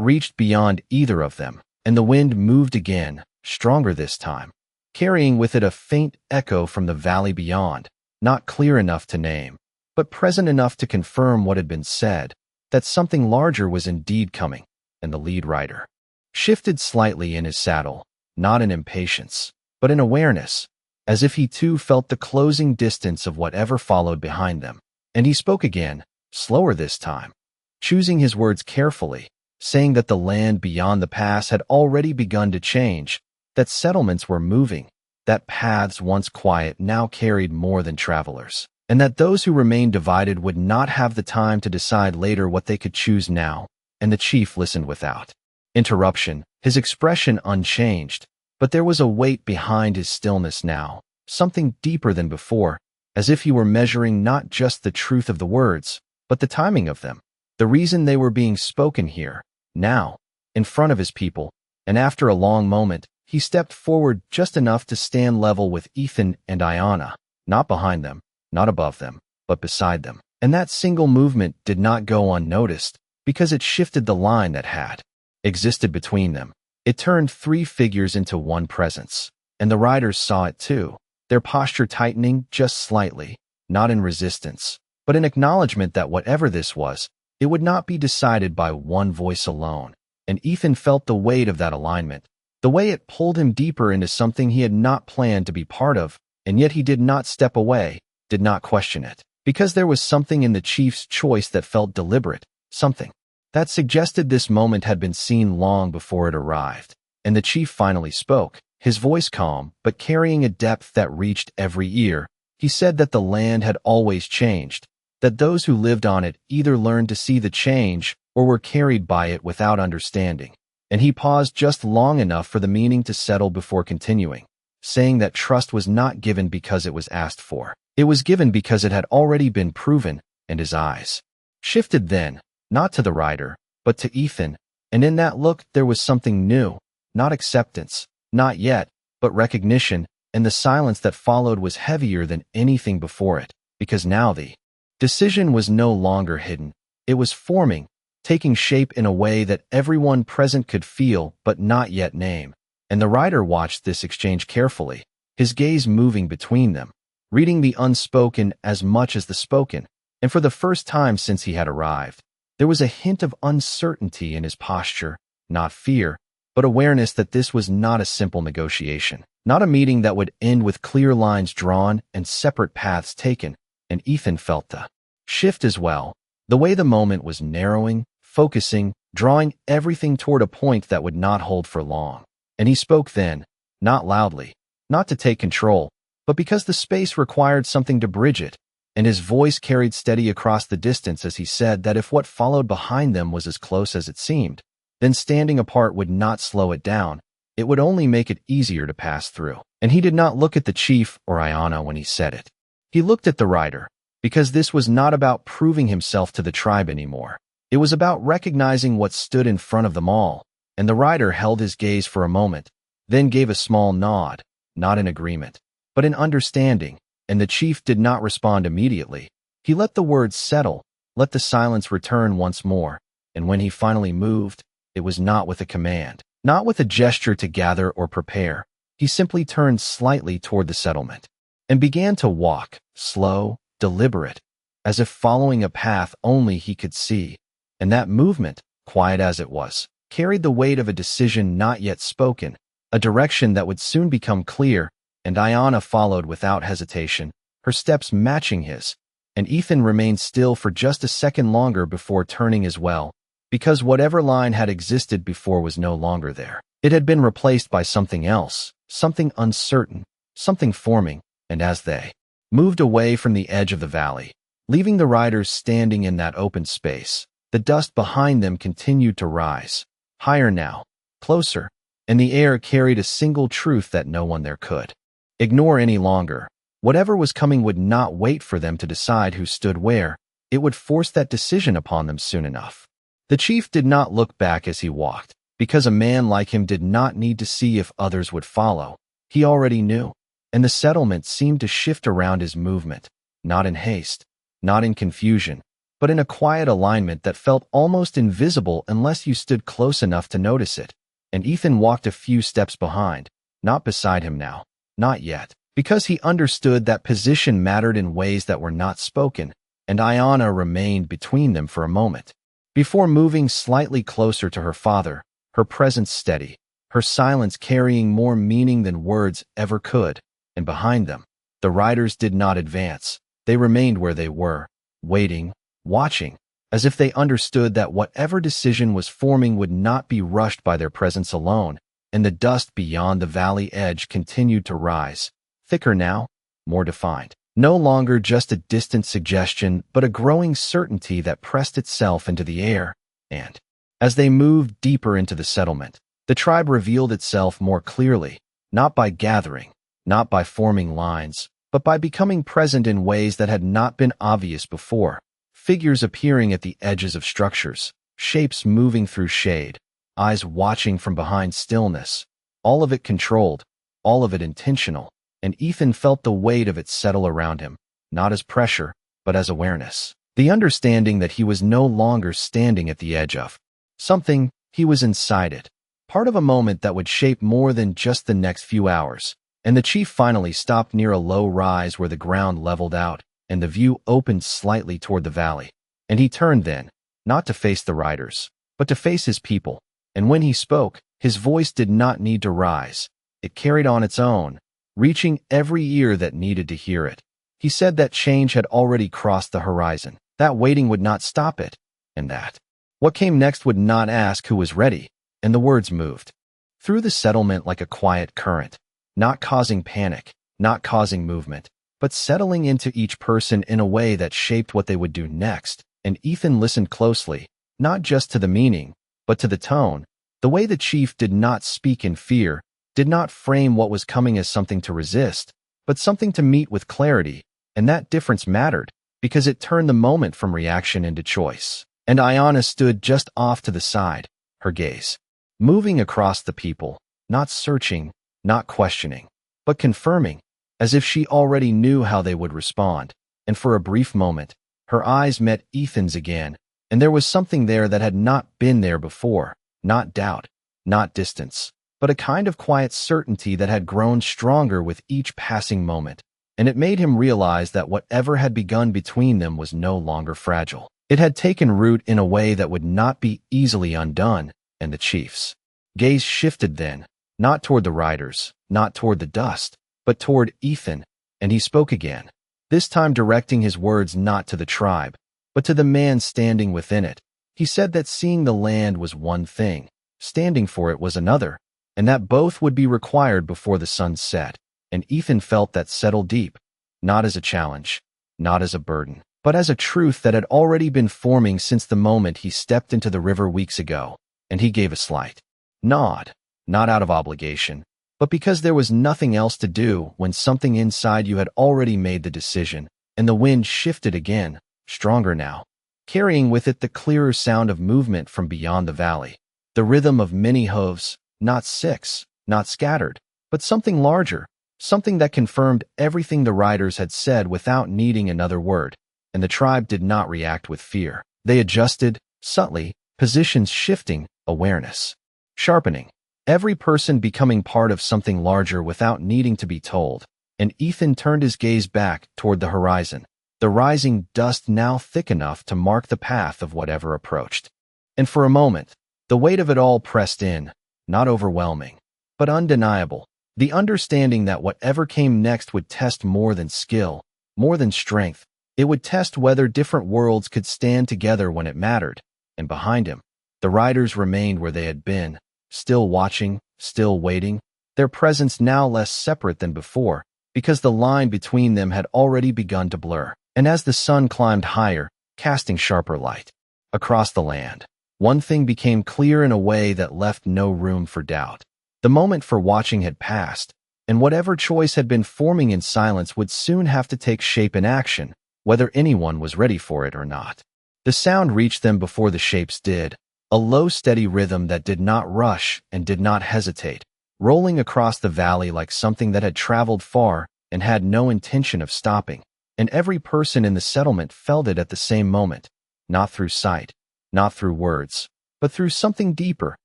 Speaker 1: reached beyond either of them, and the wind moved again, stronger this time, carrying with it a faint echo from the valley beyond, not clear enough to name, but present enough to confirm what had been said, that something larger was indeed coming, and the lead rider shifted slightly in his saddle, not in impatience, but in awareness, as if he too felt the closing distance of whatever followed behind them. And he spoke again, slower this time, choosing his words carefully, saying that the land beyond the pass had already begun to change, that settlements were moving, that paths once quiet now carried more than travelers, and that those who remained divided would not have the time to decide later what they could choose now. And the chief listened without interruption, his expression unchanged, but there was a weight behind his stillness now, something deeper than before, as if he were measuring not just the truth of the words, but the timing of them, the reason they were being spoken here, now, in front of his people. And after a long moment, he stepped forward just enough to stand level with Ethan and Ayanna, not behind them, not above them, but beside them. And that single movement did not go unnoticed, because it shifted the line that had existed between them. It turned three figures into one presence, and the riders saw it too, their posture tightening just slightly, not in resistance, but in acknowledgement that whatever this was, it would not be decided by one voice alone. And Ethan felt the weight of that alignment, the way it pulled him deeper into something he had not planned to be part of, and yet he did not step away, did not question it, because there was something in the chief's choice that felt deliberate, something that suggested this moment had been seen long before it arrived. And the chief finally spoke, his voice calm, but carrying a depth that reached every ear. He said that the land had always changed, that those who lived on it either learned to see the change or were carried by it without understanding. And he paused just long enough for the meaning to settle before continuing, saying that trust was not given because it was asked for. It was given because it had already been proven. And his eyes shifted then, not to the rider, but to Ethan, and in that look there was something new, not acceptance, not yet, but recognition, and the silence that followed was heavier than anything before it, because now the decision was no longer hidden. It was forming, taking shape in a way that everyone present could feel but not yet name. And the rider watched this exchange carefully, his gaze moving between them, reading the unspoken as much as the spoken. And for the first time since he had arrived, there was a hint of uncertainty in his posture, not fear, but awareness that this was not a simple negotiation, not a meeting that would end with clear lines drawn and separate paths taken. And Ethan felt the shift as well, the way the moment was narrowing, focusing, drawing everything toward a point that would not hold for long. And he spoke then, not loudly, not to take control, but because the space required something to bridge it. And his voice carried steady across the distance as he said that if what followed behind them was as close as it seemed, then standing apart would not slow it down, it would only make it easier to pass through. And he did not look at the chief or Ayanna when he said it. He looked at the rider, because this was not about proving himself to the tribe anymore. It was about recognizing what stood in front of them all. And the rider held his gaze for a moment, then gave a small nod, not in agreement, but in understanding. And the chief did not respond immediately. He let the words settle, let the silence return once more, and when he finally moved, it was not with a command, not with a gesture to gather or prepare. He simply turned slightly toward the settlement and began to walk, slow, deliberate, as if following a path only he could see. And that movement, quiet as it was, carried the weight of a decision not yet spoken, a direction that would soon become clear. And Ayanna followed without hesitation, her steps matching his, and Ethan remained still for just a second longer before turning as well, because whatever line had existed before was no longer there. It had been replaced by something else, something uncertain, something forming. And as they moved away from the edge of the valley, leaving the riders standing in that open space, the dust behind them continued to rise, higher now, closer, and the air carried a single truth that no one there could ignore any longer. Whatever was coming would not wait for them to decide who stood where. It would force that decision upon them soon enough. The chief did not look back as he walked, because a man like him did not need to see if others would follow. He already knew, and the settlement seemed to shift around his movement, not in haste, not in confusion, but in a quiet alignment that felt almost invisible unless you stood close enough to notice it. And Ethan walked a few steps behind, not beside him now. Not yet, because he understood that position mattered in ways that were not spoken, and Ayanna remained between them for a moment, before moving slightly closer to her father, her presence steady, her silence carrying more meaning than words ever could. And behind them, the riders did not advance. They remained where they were, waiting, watching, as if they understood that whatever decision was forming would not be rushed by their presence alone. And the dust beyond the valley edge continued to rise, thicker now, more defined. No longer just a distant suggestion, but a growing certainty that pressed itself into the air. And, as they moved deeper into the settlement, the tribe revealed itself more clearly, not by gathering, not by forming lines, but by becoming present in ways that had not been obvious before. Figures appearing at the edges of structures, shapes moving through shade, eyes watching from behind stillness, all of it controlled, all of it intentional, and Ethan felt the weight of it settle around him, not as pressure, but as awareness. The understanding that he was no longer standing at the edge of something, he was inside it, part of a moment that would shape more than just the next few hours. And the chief finally stopped near a low rise where the ground leveled out, and the view opened slightly toward the valley. And he turned then, not to face the riders, but to face his people. And when he spoke, his voice did not need to rise. It carried on its own, reaching every ear that needed to hear it. He said that change had already crossed the horizon, that waiting would not stop it, and that what came next would not ask who was ready. And the words moved through the settlement like a quiet current, not causing panic, not causing movement, but settling into each person in a way that shaped what they would do next. And Ethan listened closely, not just to the meaning, but to the tone. The way the chief did not speak in fear, did not frame what was coming as something to resist, but something to meet with clarity. And that difference mattered, because it turned the moment from reaction into choice. And Iona stood just off to the side, her gaze moving across the people, not searching, not questioning, but confirming, as if she already knew how they would respond. And for a brief moment, her eyes met Ethan's again, and there was something there that had not been there before, not doubt, not distance, but a kind of quiet certainty that had grown stronger with each passing moment. And it made him realize that whatever had begun between them was no longer fragile. It had taken root in a way that would not be easily undone. And the chief's gaze shifted then, not toward the riders, not toward the dust, but toward Ethan, and he spoke again, this time directing his words not to the tribe, but to the man standing within it. He said that seeing the land was one thing, standing for it was another, and that both would be required before the sun set. And Ethan felt that settle deep, not as a challenge, not as a burden, but as a truth that had already been forming since the moment he stepped into the river weeks ago. And he gave a slight nod, not out of obligation, but because there was nothing else to do when something inside you had already made the decision. And the wind shifted again, stronger now, carrying with it the clearer sound of movement from beyond the valley, the rhythm of many hooves, not six, not scattered, but something larger, something that confirmed everything the riders had said without needing another word. And the tribe did not react with fear. They adjusted, subtly, positions shifting, awareness sharpening, every person becoming part of something larger without needing to be told. And Ethan turned his gaze back toward the horizon, the rising dust now thick enough to mark the path of whatever approached. And for a moment, the weight of it all pressed in, not overwhelming, but undeniable, the understanding that whatever came next would test more than skill, more than strength. It would test whether different worlds could stand together when it mattered. And behind him, the riders remained where they had been, still watching, still waiting, their presence now less separate than before, because the line between them had already begun to blur. And as the sun climbed higher, casting sharper light across the land, one thing became clear in a way that left no room for doubt. The moment for watching had passed, and whatever choice had been forming in silence would soon have to take shape in action, whether anyone was ready for it or not. The sound reached them before the shapes did, a low steady rhythm that did not rush and did not hesitate, rolling across the valley like something that had traveled far and had no intention of stopping. And every person in the settlement felt it at the same moment, not through sight, not through words, but through something deeper,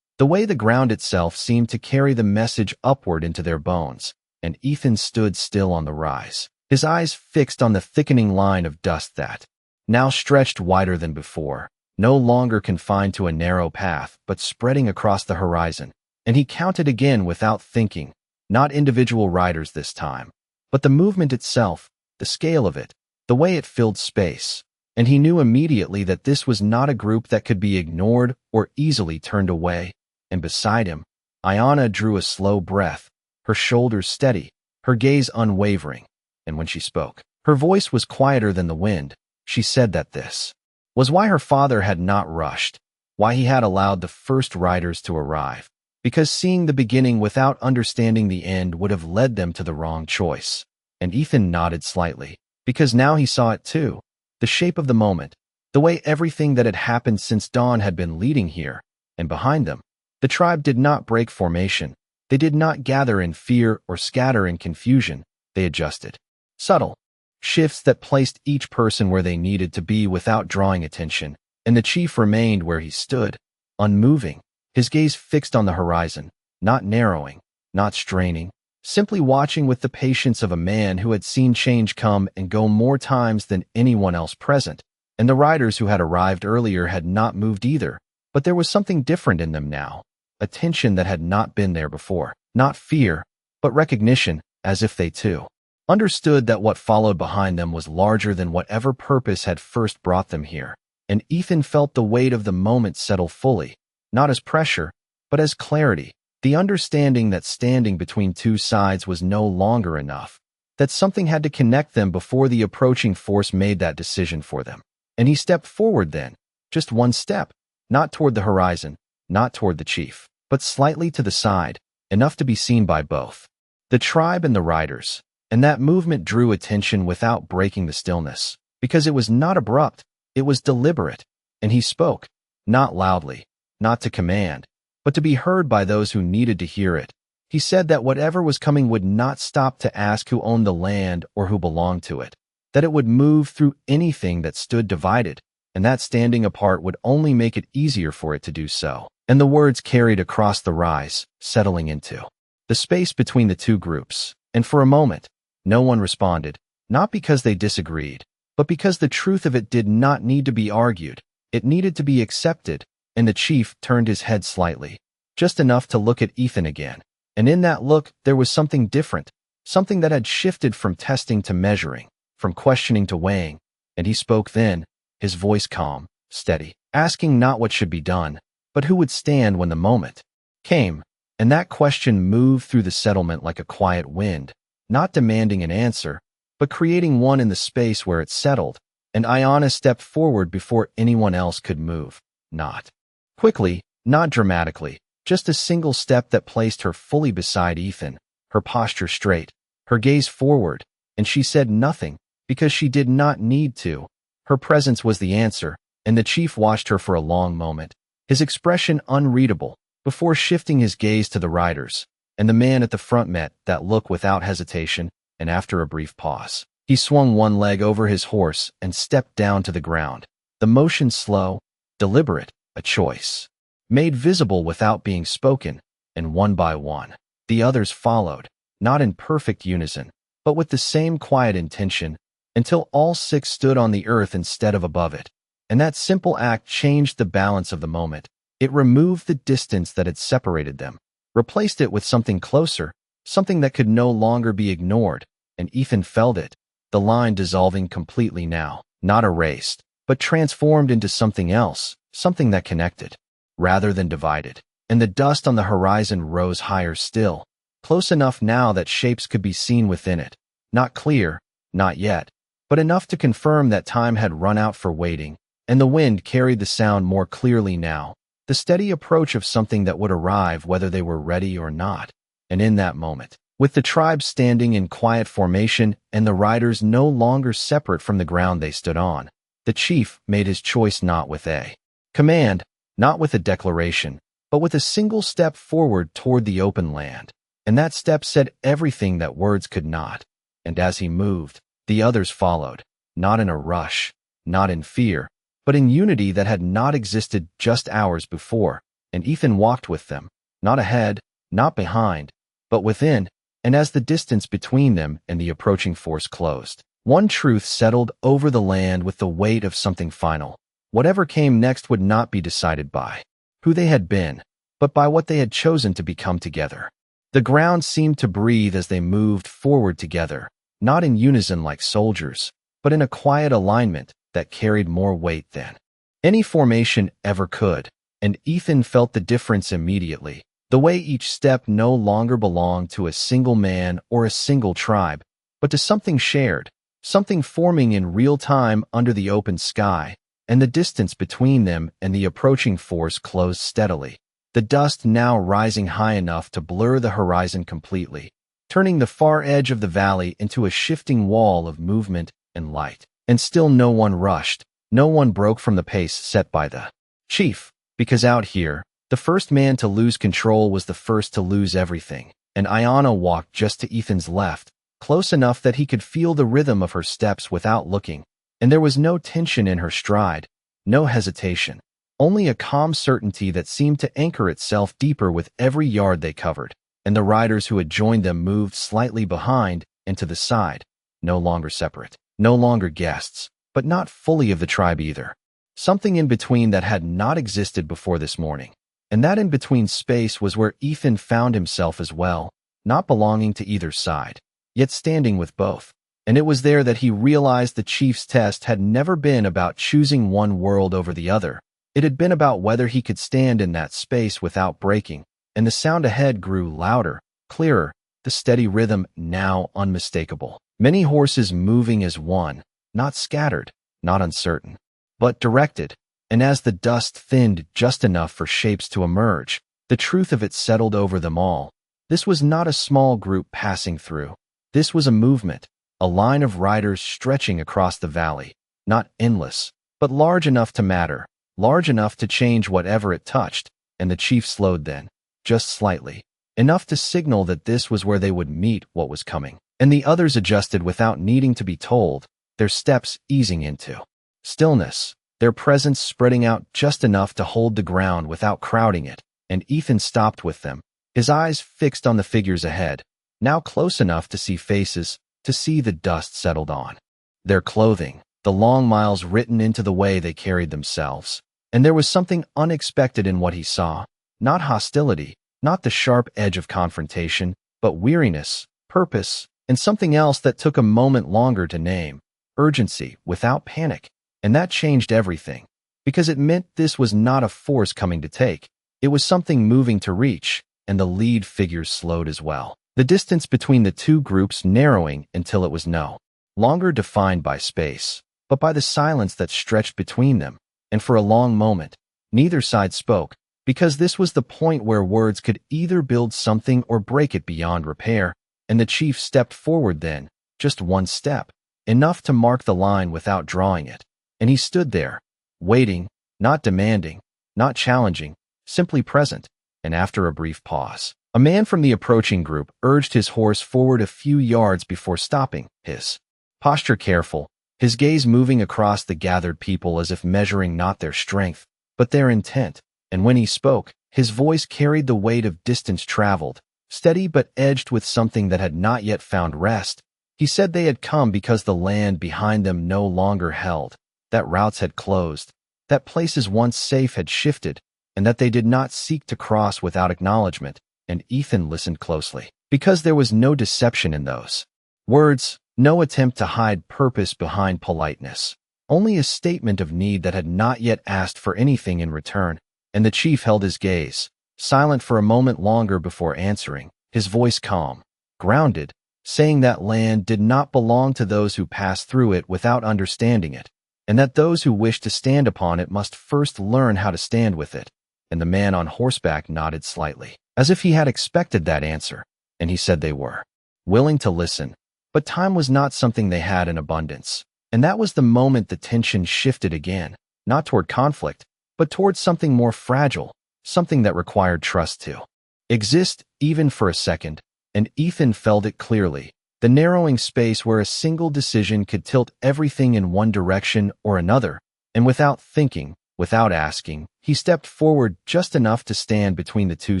Speaker 1: the way the ground itself seemed to carry the message upward into their bones. And Ethan stood still on the rise, his eyes fixed on the thickening line of dust that now stretched wider than before, no longer confined to a narrow path, but spreading across the horizon. And he counted again without thinking, not individual riders this time, but the movement itself, the scale of it, the way it filled space. And he knew immediately that this was not a group that could be ignored or easily turned away. And beside him, Ayana drew a slow breath, her shoulders steady, her gaze unwavering. And when she spoke, her voice was quieter than the wind. She said that this was why her father had not rushed, why he had allowed the first riders to arrive, because seeing the beginning without understanding the end would have led them to the wrong choice. And Ethan nodded slightly, because now he saw it too. The shape of the moment, the way everything that had happened since dawn had been leading here, and behind them, the tribe did not break formation. They did not gather in fear or scatter in confusion. They adjusted. Subtle shifts that placed each person where they needed to be without drawing attention, and the chief remained where he stood, unmoving, his gaze fixed on the horizon, not narrowing, not straining, simply watching with the patience of a man who had seen change come and go more times than anyone else present. And the riders who had arrived earlier had not moved either, but there was something different in them now, a tension that had not been there before, not fear, but recognition, as if they too understood that what followed behind them was larger than whatever purpose had first brought them here. And Ethan felt the weight of the moment settle fully, not as pressure, but as clarity, the understanding that standing between two sides was no longer enough, that something had to connect them before the approaching force made that decision for them. And he stepped forward then, just one step, not toward the horizon, not toward the chief, but slightly to the side, enough to be seen by both the tribe and the riders. And that movement drew attention without breaking the stillness, because it was not abrupt, it was deliberate. And he spoke, not loudly, not to command, but to be heard by those who needed to hear it. He said that whatever was coming would not stop to ask who owned the land or who belonged to it, that it would move through anything that stood divided, and that standing apart would only make it easier for it to do so. And the words carried across the rise, settling into the space between the two groups. And for a moment, no one responded, not because they disagreed, but because the truth of it did not need to be argued. It needed to be accepted. And the chief turned his head slightly, just enough to look at Ethan again. And in that look, there was something different, something that had shifted from testing to measuring, from questioning to weighing. And he spoke then, his voice calm, steady, asking not what should be done, but who would stand when the moment came. And that question moved through the settlement like a quiet wind, not demanding an answer, but creating one in the space where it settled. And Ayana stepped forward before anyone else could move, not quickly, not dramatically, just a single step that placed her fully beside Ethan, her posture straight, her gaze forward, and she said nothing, because she did not need to. Her presence was the answer, and the chief watched her for a long moment, his expression unreadable, before shifting his gaze to the riders. And the man at the front met that look without hesitation, and after a brief pause, he swung one leg over his horse and stepped down to the ground. The motion slow, deliberate, a choice made visible without being spoken, and one by one, the others followed, not in perfect unison, but with the same quiet intention, until all six stood on the earth instead of above it. And that simple act changed the balance of the moment. It removed the distance that had separated them, replaced it with something closer, something that could no longer be ignored. And Ethan felt it, the line dissolving completely now, not erased, but transformed into something else, something that connected, rather than divided. And the dust on the horizon rose higher still, close enough now that shapes could be seen within it. Not clear, not yet, but enough to confirm that time had run out for waiting. And the wind carried the sound more clearly now, the steady approach of something that would arrive whether they were ready or not. And in that moment, with the tribe standing in quiet formation and the riders no longer separate from the ground they stood on, the chief made his choice not with a command, not with a declaration, but with a single step forward toward the open land. And that step said everything that words could not. And as he moved, the others followed, not in a rush, not in fear, but in unity that had not existed just hours before. And Ethan walked with them, not ahead, not behind, but within. And as the distance between them and the approaching force closed, one truth settled over the land with the weight of something final. Whatever came next would not be decided by who they had been, but by what they had chosen to become together. The ground seemed to breathe as they moved forward together, not in unison like soldiers, but in a quiet alignment that carried more weight than any formation ever could, and Ethan felt the difference immediately. The way each step no longer belonged to a single man or a single tribe, but to something shared, something forming in real time under the open sky, and the distance between them and the approaching force closed steadily, the dust now rising high enough to blur the horizon completely, turning the far edge of the valley into a shifting wall of movement and light. And still no one rushed, no one broke from the pace set by the chief, because out here, the first man to lose control was the first to lose everything, and Ayana walked just to Ethan's left, close enough that he could feel the rhythm of her steps without looking, and there was no tension in her stride, no hesitation, only a calm certainty that seemed to anchor itself deeper with every yard they covered, and the riders who had joined them moved slightly behind and to the side, no longer separate, no longer guests, but not fully of the tribe either. Something in between that had not existed before this morning. And that in-between space was where Ethan found himself as well, not belonging to either side, yet standing with both. And it was there that he realized the chief's test had never been about choosing one world over the other. It had been about whether he could stand in that space without breaking, and the sound ahead grew louder, clearer, the steady rhythm now unmistakable. Many horses moving as one, not scattered, not uncertain, but directed. And as the dust thinned just enough for shapes to emerge, the truth of it settled over them all. This was not a small group passing through. This was a movement, a line of riders stretching across the valley, not endless, but large enough to matter, large enough to change whatever it touched, and the chief slowed then, just slightly, enough to signal that this was where they would meet what was coming. And the others adjusted without needing to be told, their steps easing into stillness, their presence spreading out just enough to hold the ground without crowding it, and Ethan stopped with them, his eyes fixed on the figures ahead, now close enough to see faces, to see the dust settled on their clothing, the long miles written into the way they carried themselves. And there was something unexpected in what he saw, not hostility, not the sharp edge of confrontation, but weariness, purpose, and something else that took a moment longer to name, urgency without panic. And that changed everything, because it meant this was not a force coming to take. It was something moving to reach, and the lead figures slowed as well. The distance between the two groups narrowing until it was no longer defined by space, but by the silence that stretched between them. And for a long moment, neither side spoke, because this was the point where words could either build something or break it beyond repair. And the chief stepped forward then, just one step, enough to mark the line without drawing it. And he stood there, waiting, not demanding, not challenging, simply present. And after a brief pause, a man from the approaching group urged his horse forward a few yards before stopping, his posture careful, his gaze moving across the gathered people as if measuring not their strength, but their intent. And when he spoke, his voice carried the weight of distance traveled, steady but edged with something that had not yet found rest. He said they had come because the land behind them no longer held, that routes had closed, that places once safe had shifted, and that they did not seek to cross without acknowledgement. And Ethan listened closely, because there was no deception in those words, no attempt to hide purpose behind politeness, only a statement of need that had not yet asked for anything in return. And the chief held his gaze, silent for a moment longer before answering, his voice calm, grounded, saying that land did not belong to those who passed through it without understanding it, and that those who wished to stand upon it must first learn how to stand with it. And the man on horseback nodded slightly, as if he had expected that answer, and he said they were willing to listen. But time was not something they had in abundance, and that was the moment the tension shifted again, not toward conflict, but toward something more fragile, something that required trust to exist, even for a second. And Ethan felt it clearly, the narrowing space where a single decision could tilt everything in one direction or another. And without thinking, without asking, he stepped forward just enough to stand between the two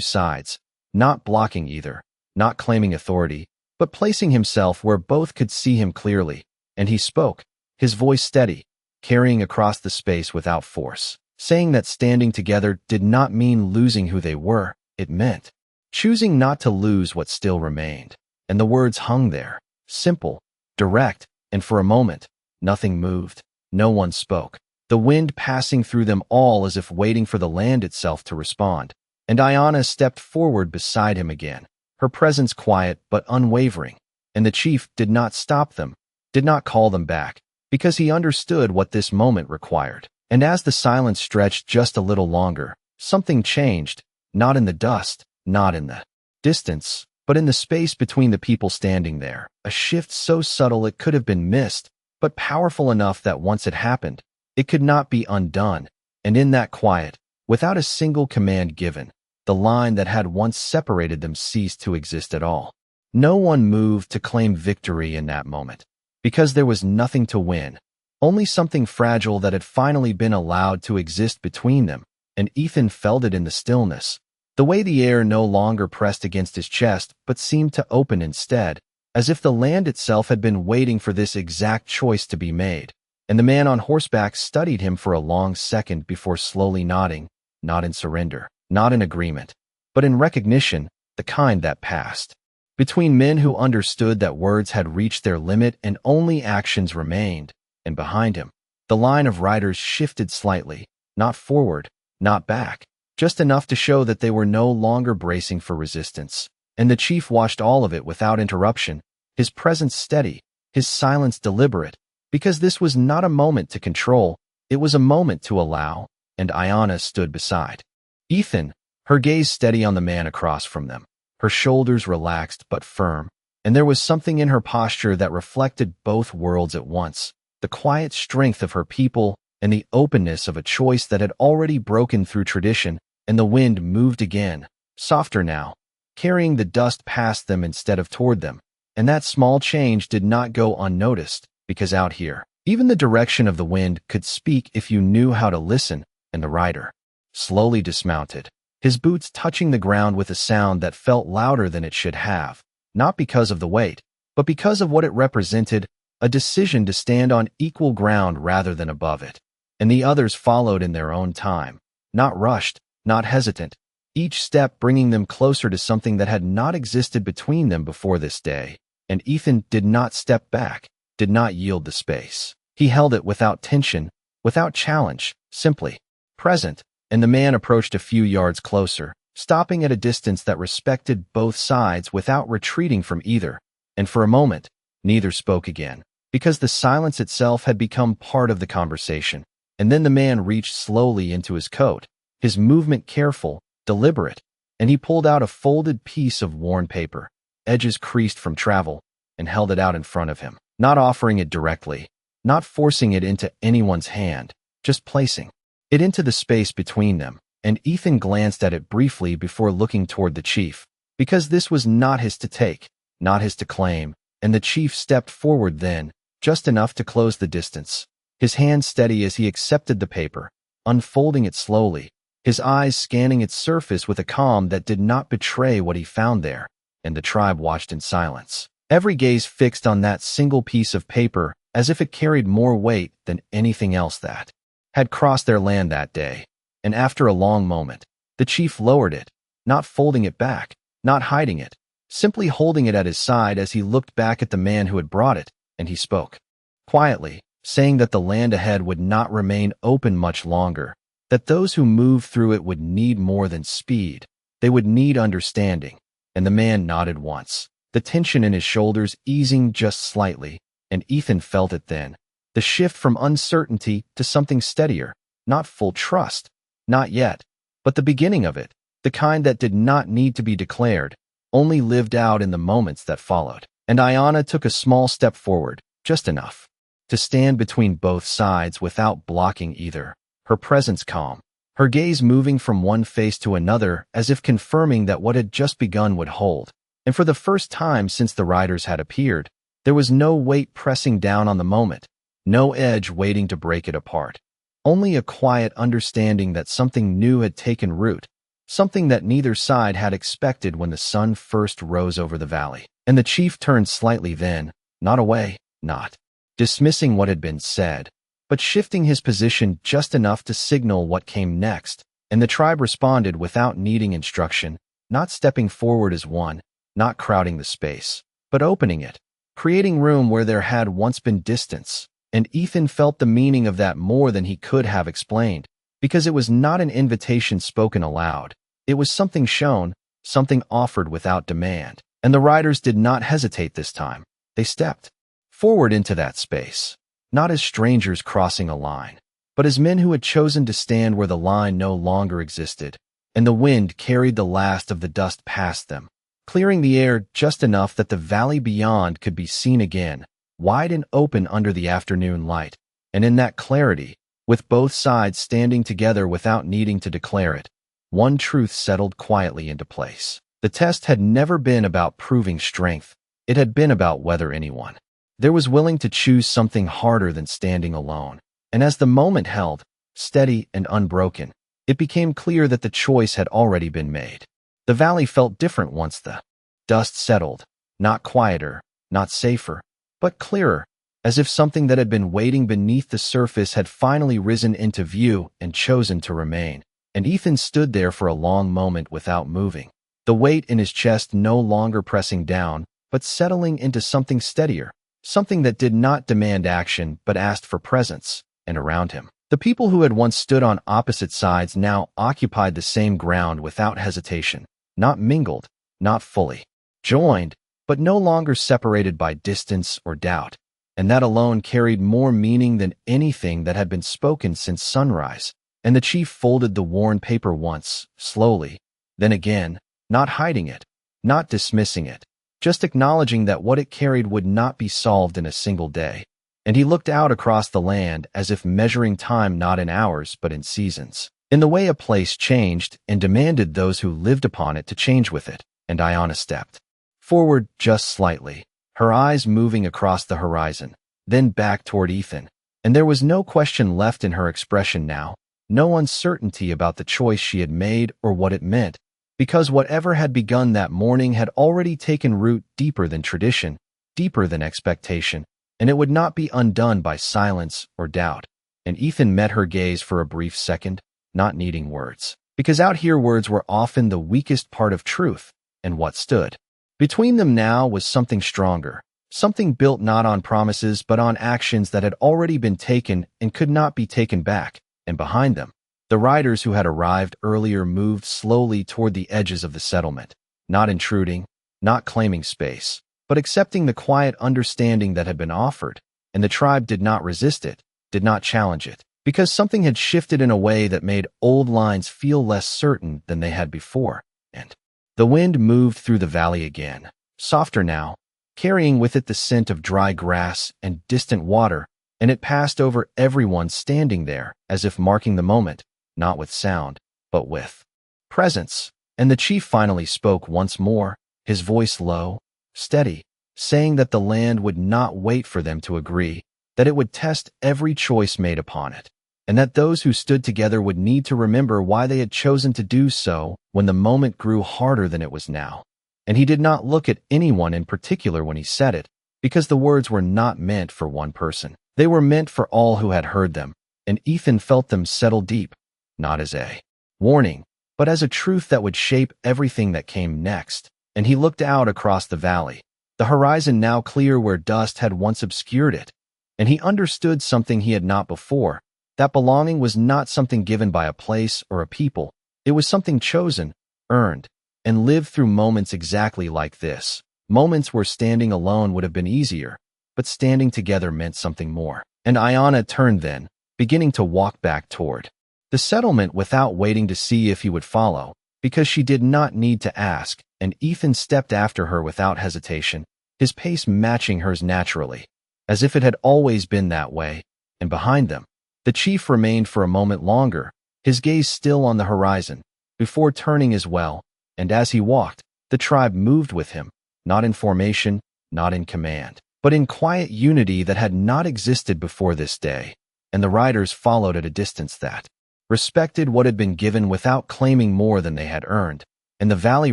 Speaker 1: sides, not blocking either, not claiming authority, but placing himself where both could see him clearly. And he spoke, his voice steady, carrying across the space without force, saying that standing together did not mean losing who they were, it meant choosing not to lose what still remained. And the words hung there, simple, direct, and for a moment, nothing moved. No one spoke, the wind passing through them all as if waiting for the land itself to respond. And Ayanna stepped forward beside him again, her presence quiet but unwavering. And the chief did not stop them, did not call them back, because he understood what this moment required. And as the silence stretched just a little longer, something changed, not in the dust, not in the distance, but in the space between the people standing there, a shift so subtle it could have been missed, but powerful enough that once it happened, it could not be undone. And in that quiet, without a single command given, the line that had once separated them ceased to exist at all. No one moved to claim victory in that moment, because there was nothing to win, only something fragile that had finally been allowed to exist between them, and Ethan felt it in the stillness, the way the air no longer pressed against his chest but seemed to open instead, as if the land itself had been waiting for this exact choice to be made. And the man on horseback studied him for a long second before slowly nodding, not in surrender, not in agreement, but in recognition, the kind that passed. Between men who understood that words had reached their limit and only actions remained, and behind him, the line of riders shifted slightly, not forward, not back, just enough to show that they were no longer bracing for resistance. And the chief watched all of it without interruption, his presence steady, his silence deliberate, because this was not a moment to control, it was a moment to allow. And Ayanna stood beside Ethan, her gaze steady on the man across from them, her shoulders relaxed but firm, and there was something in her posture that reflected both worlds at once, the quiet strength of her people and the openness of a choice that had already broken through tradition. And the wind moved again, softer now, carrying the dust past them instead of toward them. And that small change did not go unnoticed, because out here, even the direction of the wind could speak if you knew how to listen. And the rider slowly dismounted, his boots touching the ground with a sound that felt louder than it should have, not because of the weight, but because of what it represented, a decision to stand on equal ground rather than above it. And the others followed in their own time, not rushed, not hesitant, each step bringing them closer to something that had not existed between them before this day. And Ethan did not step back, did not yield the space. He held it without tension, without challenge, simply present. And the man approached a few yards closer, stopping at a distance that respected both sides without retreating from either. And for a moment, neither spoke again, because the silence itself had become part of the conversation. And then the man reached slowly into his coat, his movement careful, deliberate, and he pulled out a folded piece of worn paper, edges creased from travel, and held it out in front of him, not offering it directly, not forcing it into anyone's hand, just placing it into the space between them. And Ethan glanced at it briefly before looking toward the chief, because this was not his to take, not his to claim, and the chief stepped forward then, just enough to close the distance, his hand steady as he accepted the paper, unfolding it slowly, his eyes scanning its surface with a calm that did not betray what he found there. And the tribe watched in silence, every gaze fixed on that single piece of paper as if it carried more weight than anything else that had crossed their land that day. And after a long moment, the chief lowered it, not folding it back, not hiding it, simply holding it at his side as he looked back at the man who had brought it, and he spoke quietly, saying that the land ahead would not remain open much longer, that those who moved through it would need more than speed, they would need understanding. And the man nodded once, the tension in his shoulders easing just slightly, and Ethan felt it then, the shift from uncertainty to something steadier, not full trust, not yet, but the beginning of it, the kind that did not need to be declared, only lived out in the moments that followed. And Ayanna took a small step forward, just enough to stand between both sides without blocking either, her presence calm, her gaze moving from one face to another as if confirming that what had just begun would hold. And for the first time since the riders had appeared, there was no weight pressing down on the moment, no edge waiting to break it apart, only a quiet understanding that something new had taken root, something that neither side had expected when the sun first rose over the valley. And the chief turned slightly then, not away, not dismissing what had been said, but shifting his position just enough to signal what came next, and the tribe responded without needing instruction, not stepping forward as one, not crowding the space, but opening it, creating room where there had once been distance. And Ethan felt the meaning of that more than he could have explained, because it was not an invitation spoken aloud. It was something shown, something offered without demand. And the riders did not hesitate this time. They stepped forward into that space, not as strangers crossing a line, but as men who had chosen to stand where the line no longer existed, and the wind carried the last of the dust past them, clearing the air just enough that the valley beyond could be seen again, wide and open under the afternoon light. And in that clarity, with both sides standing together without needing to declare it, one truth settled quietly into place. The test had never been about proving strength. It had been about whether anyone there was willing to choose something harder than standing alone. And as the moment held, steady and unbroken, it became clear that the choice had already been made. The valley felt different once the dust settled, not quieter, not safer, but clearer, as if something that had been waiting beneath the surface had finally risen into view and chosen to remain. And Ethan stood there for a long moment without moving, the weight in his chest no longer pressing down, but settling into something steadier, something that did not demand action but asked for presence. And around him, the people who had once stood on opposite sides now occupied the same ground without hesitation, not mingled, not fully joined, but no longer separated by distance or doubt. And that alone carried more meaning than anything that had been spoken since sunrise. And the chief folded the worn paper once, slowly, then again, not hiding it, not dismissing it, just acknowledging that what it carried would not be solved in a single day. And he looked out across the land as if measuring time not in hours but in seasons, in the way a place changed and demanded those who lived upon it to change with it. And Iona stepped forward just slightly, her eyes moving across the horizon, then back toward Ethan. And there was no question left in her expression now, no uncertainty about the choice she had made or what it meant, because whatever had begun that morning had already taken root deeper than tradition, deeper than expectation, and it would not be undone by silence or doubt. And Ethan met her gaze for a brief second, not needing words, because out here words were often the weakest part of truth. And what stood between them now was something stronger, something built not on promises but on actions that had already been taken and could not be taken back. And behind them, the riders who had arrived earlier moved slowly toward the edges of the settlement, not intruding, not claiming space, but accepting the quiet understanding that had been offered. And the tribe did not resist it, did not challenge it, because something had shifted in a way that made old lines feel less certain than they had before. And the wind moved through the valley again, softer now, carrying with it the scent of dry grass and distant water, and it passed over everyone standing there, as if marking the moment, not with sound, but with presence. And the chief finally spoke once more, his voice low, steady, saying that the land would not wait for them to agree, that it would test every choice made upon it, and that those who stood together would need to remember why they had chosen to do so when the moment grew harder than it was now. And he did not look at anyone in particular when he said it, because the words were not meant for one person. They were meant for all who had heard them, and Ethan felt them settle deep, not as a warning, but as a truth that would shape everything that came next. And he looked out across the valley, the horizon now clear where dust had once obscured it, and he understood something he had not before, that belonging was not something given by a place or a people. It was something chosen, earned, and lived through moments exactly like this, moments where standing alone would have been easier, but standing together meant something more. And Iona turned then, beginning to walk back toward the settlement without waiting to see if he would follow, because she did not need to ask, and Ethan stepped after her without hesitation, his pace matching hers naturally, as if it had always been that way. And behind them, the chief remained for a moment longer, his gaze still on the horizon, before turning as well, and as he walked, the tribe moved with him, not in formation, not in command, but in quiet unity that had not existed before this day. And the riders followed at a distance that respected what had been given without claiming more than they had earned. And the valley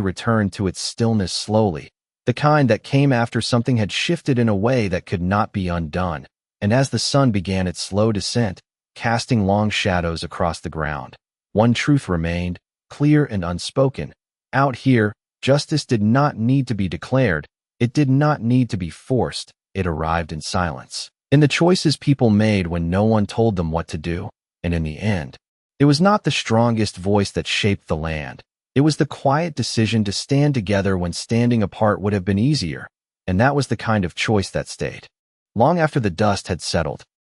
Speaker 1: returned to its stillness slowly, the kind that came after something had shifted in a way that could not be undone. and as the sun began its slow descent, casting long shadows across the ground, one truth remained, clear and unspoken. Out here, justice did not need to be declared, it did not need to be forced, it arrived in silence. In the choices people made when no one told them what to do, and in the end, it was not the strongest voice that shaped the land. It was the quiet decision to stand together when standing apart would have been easier, and that was the kind of choice that stayed. Long after the dust had settled,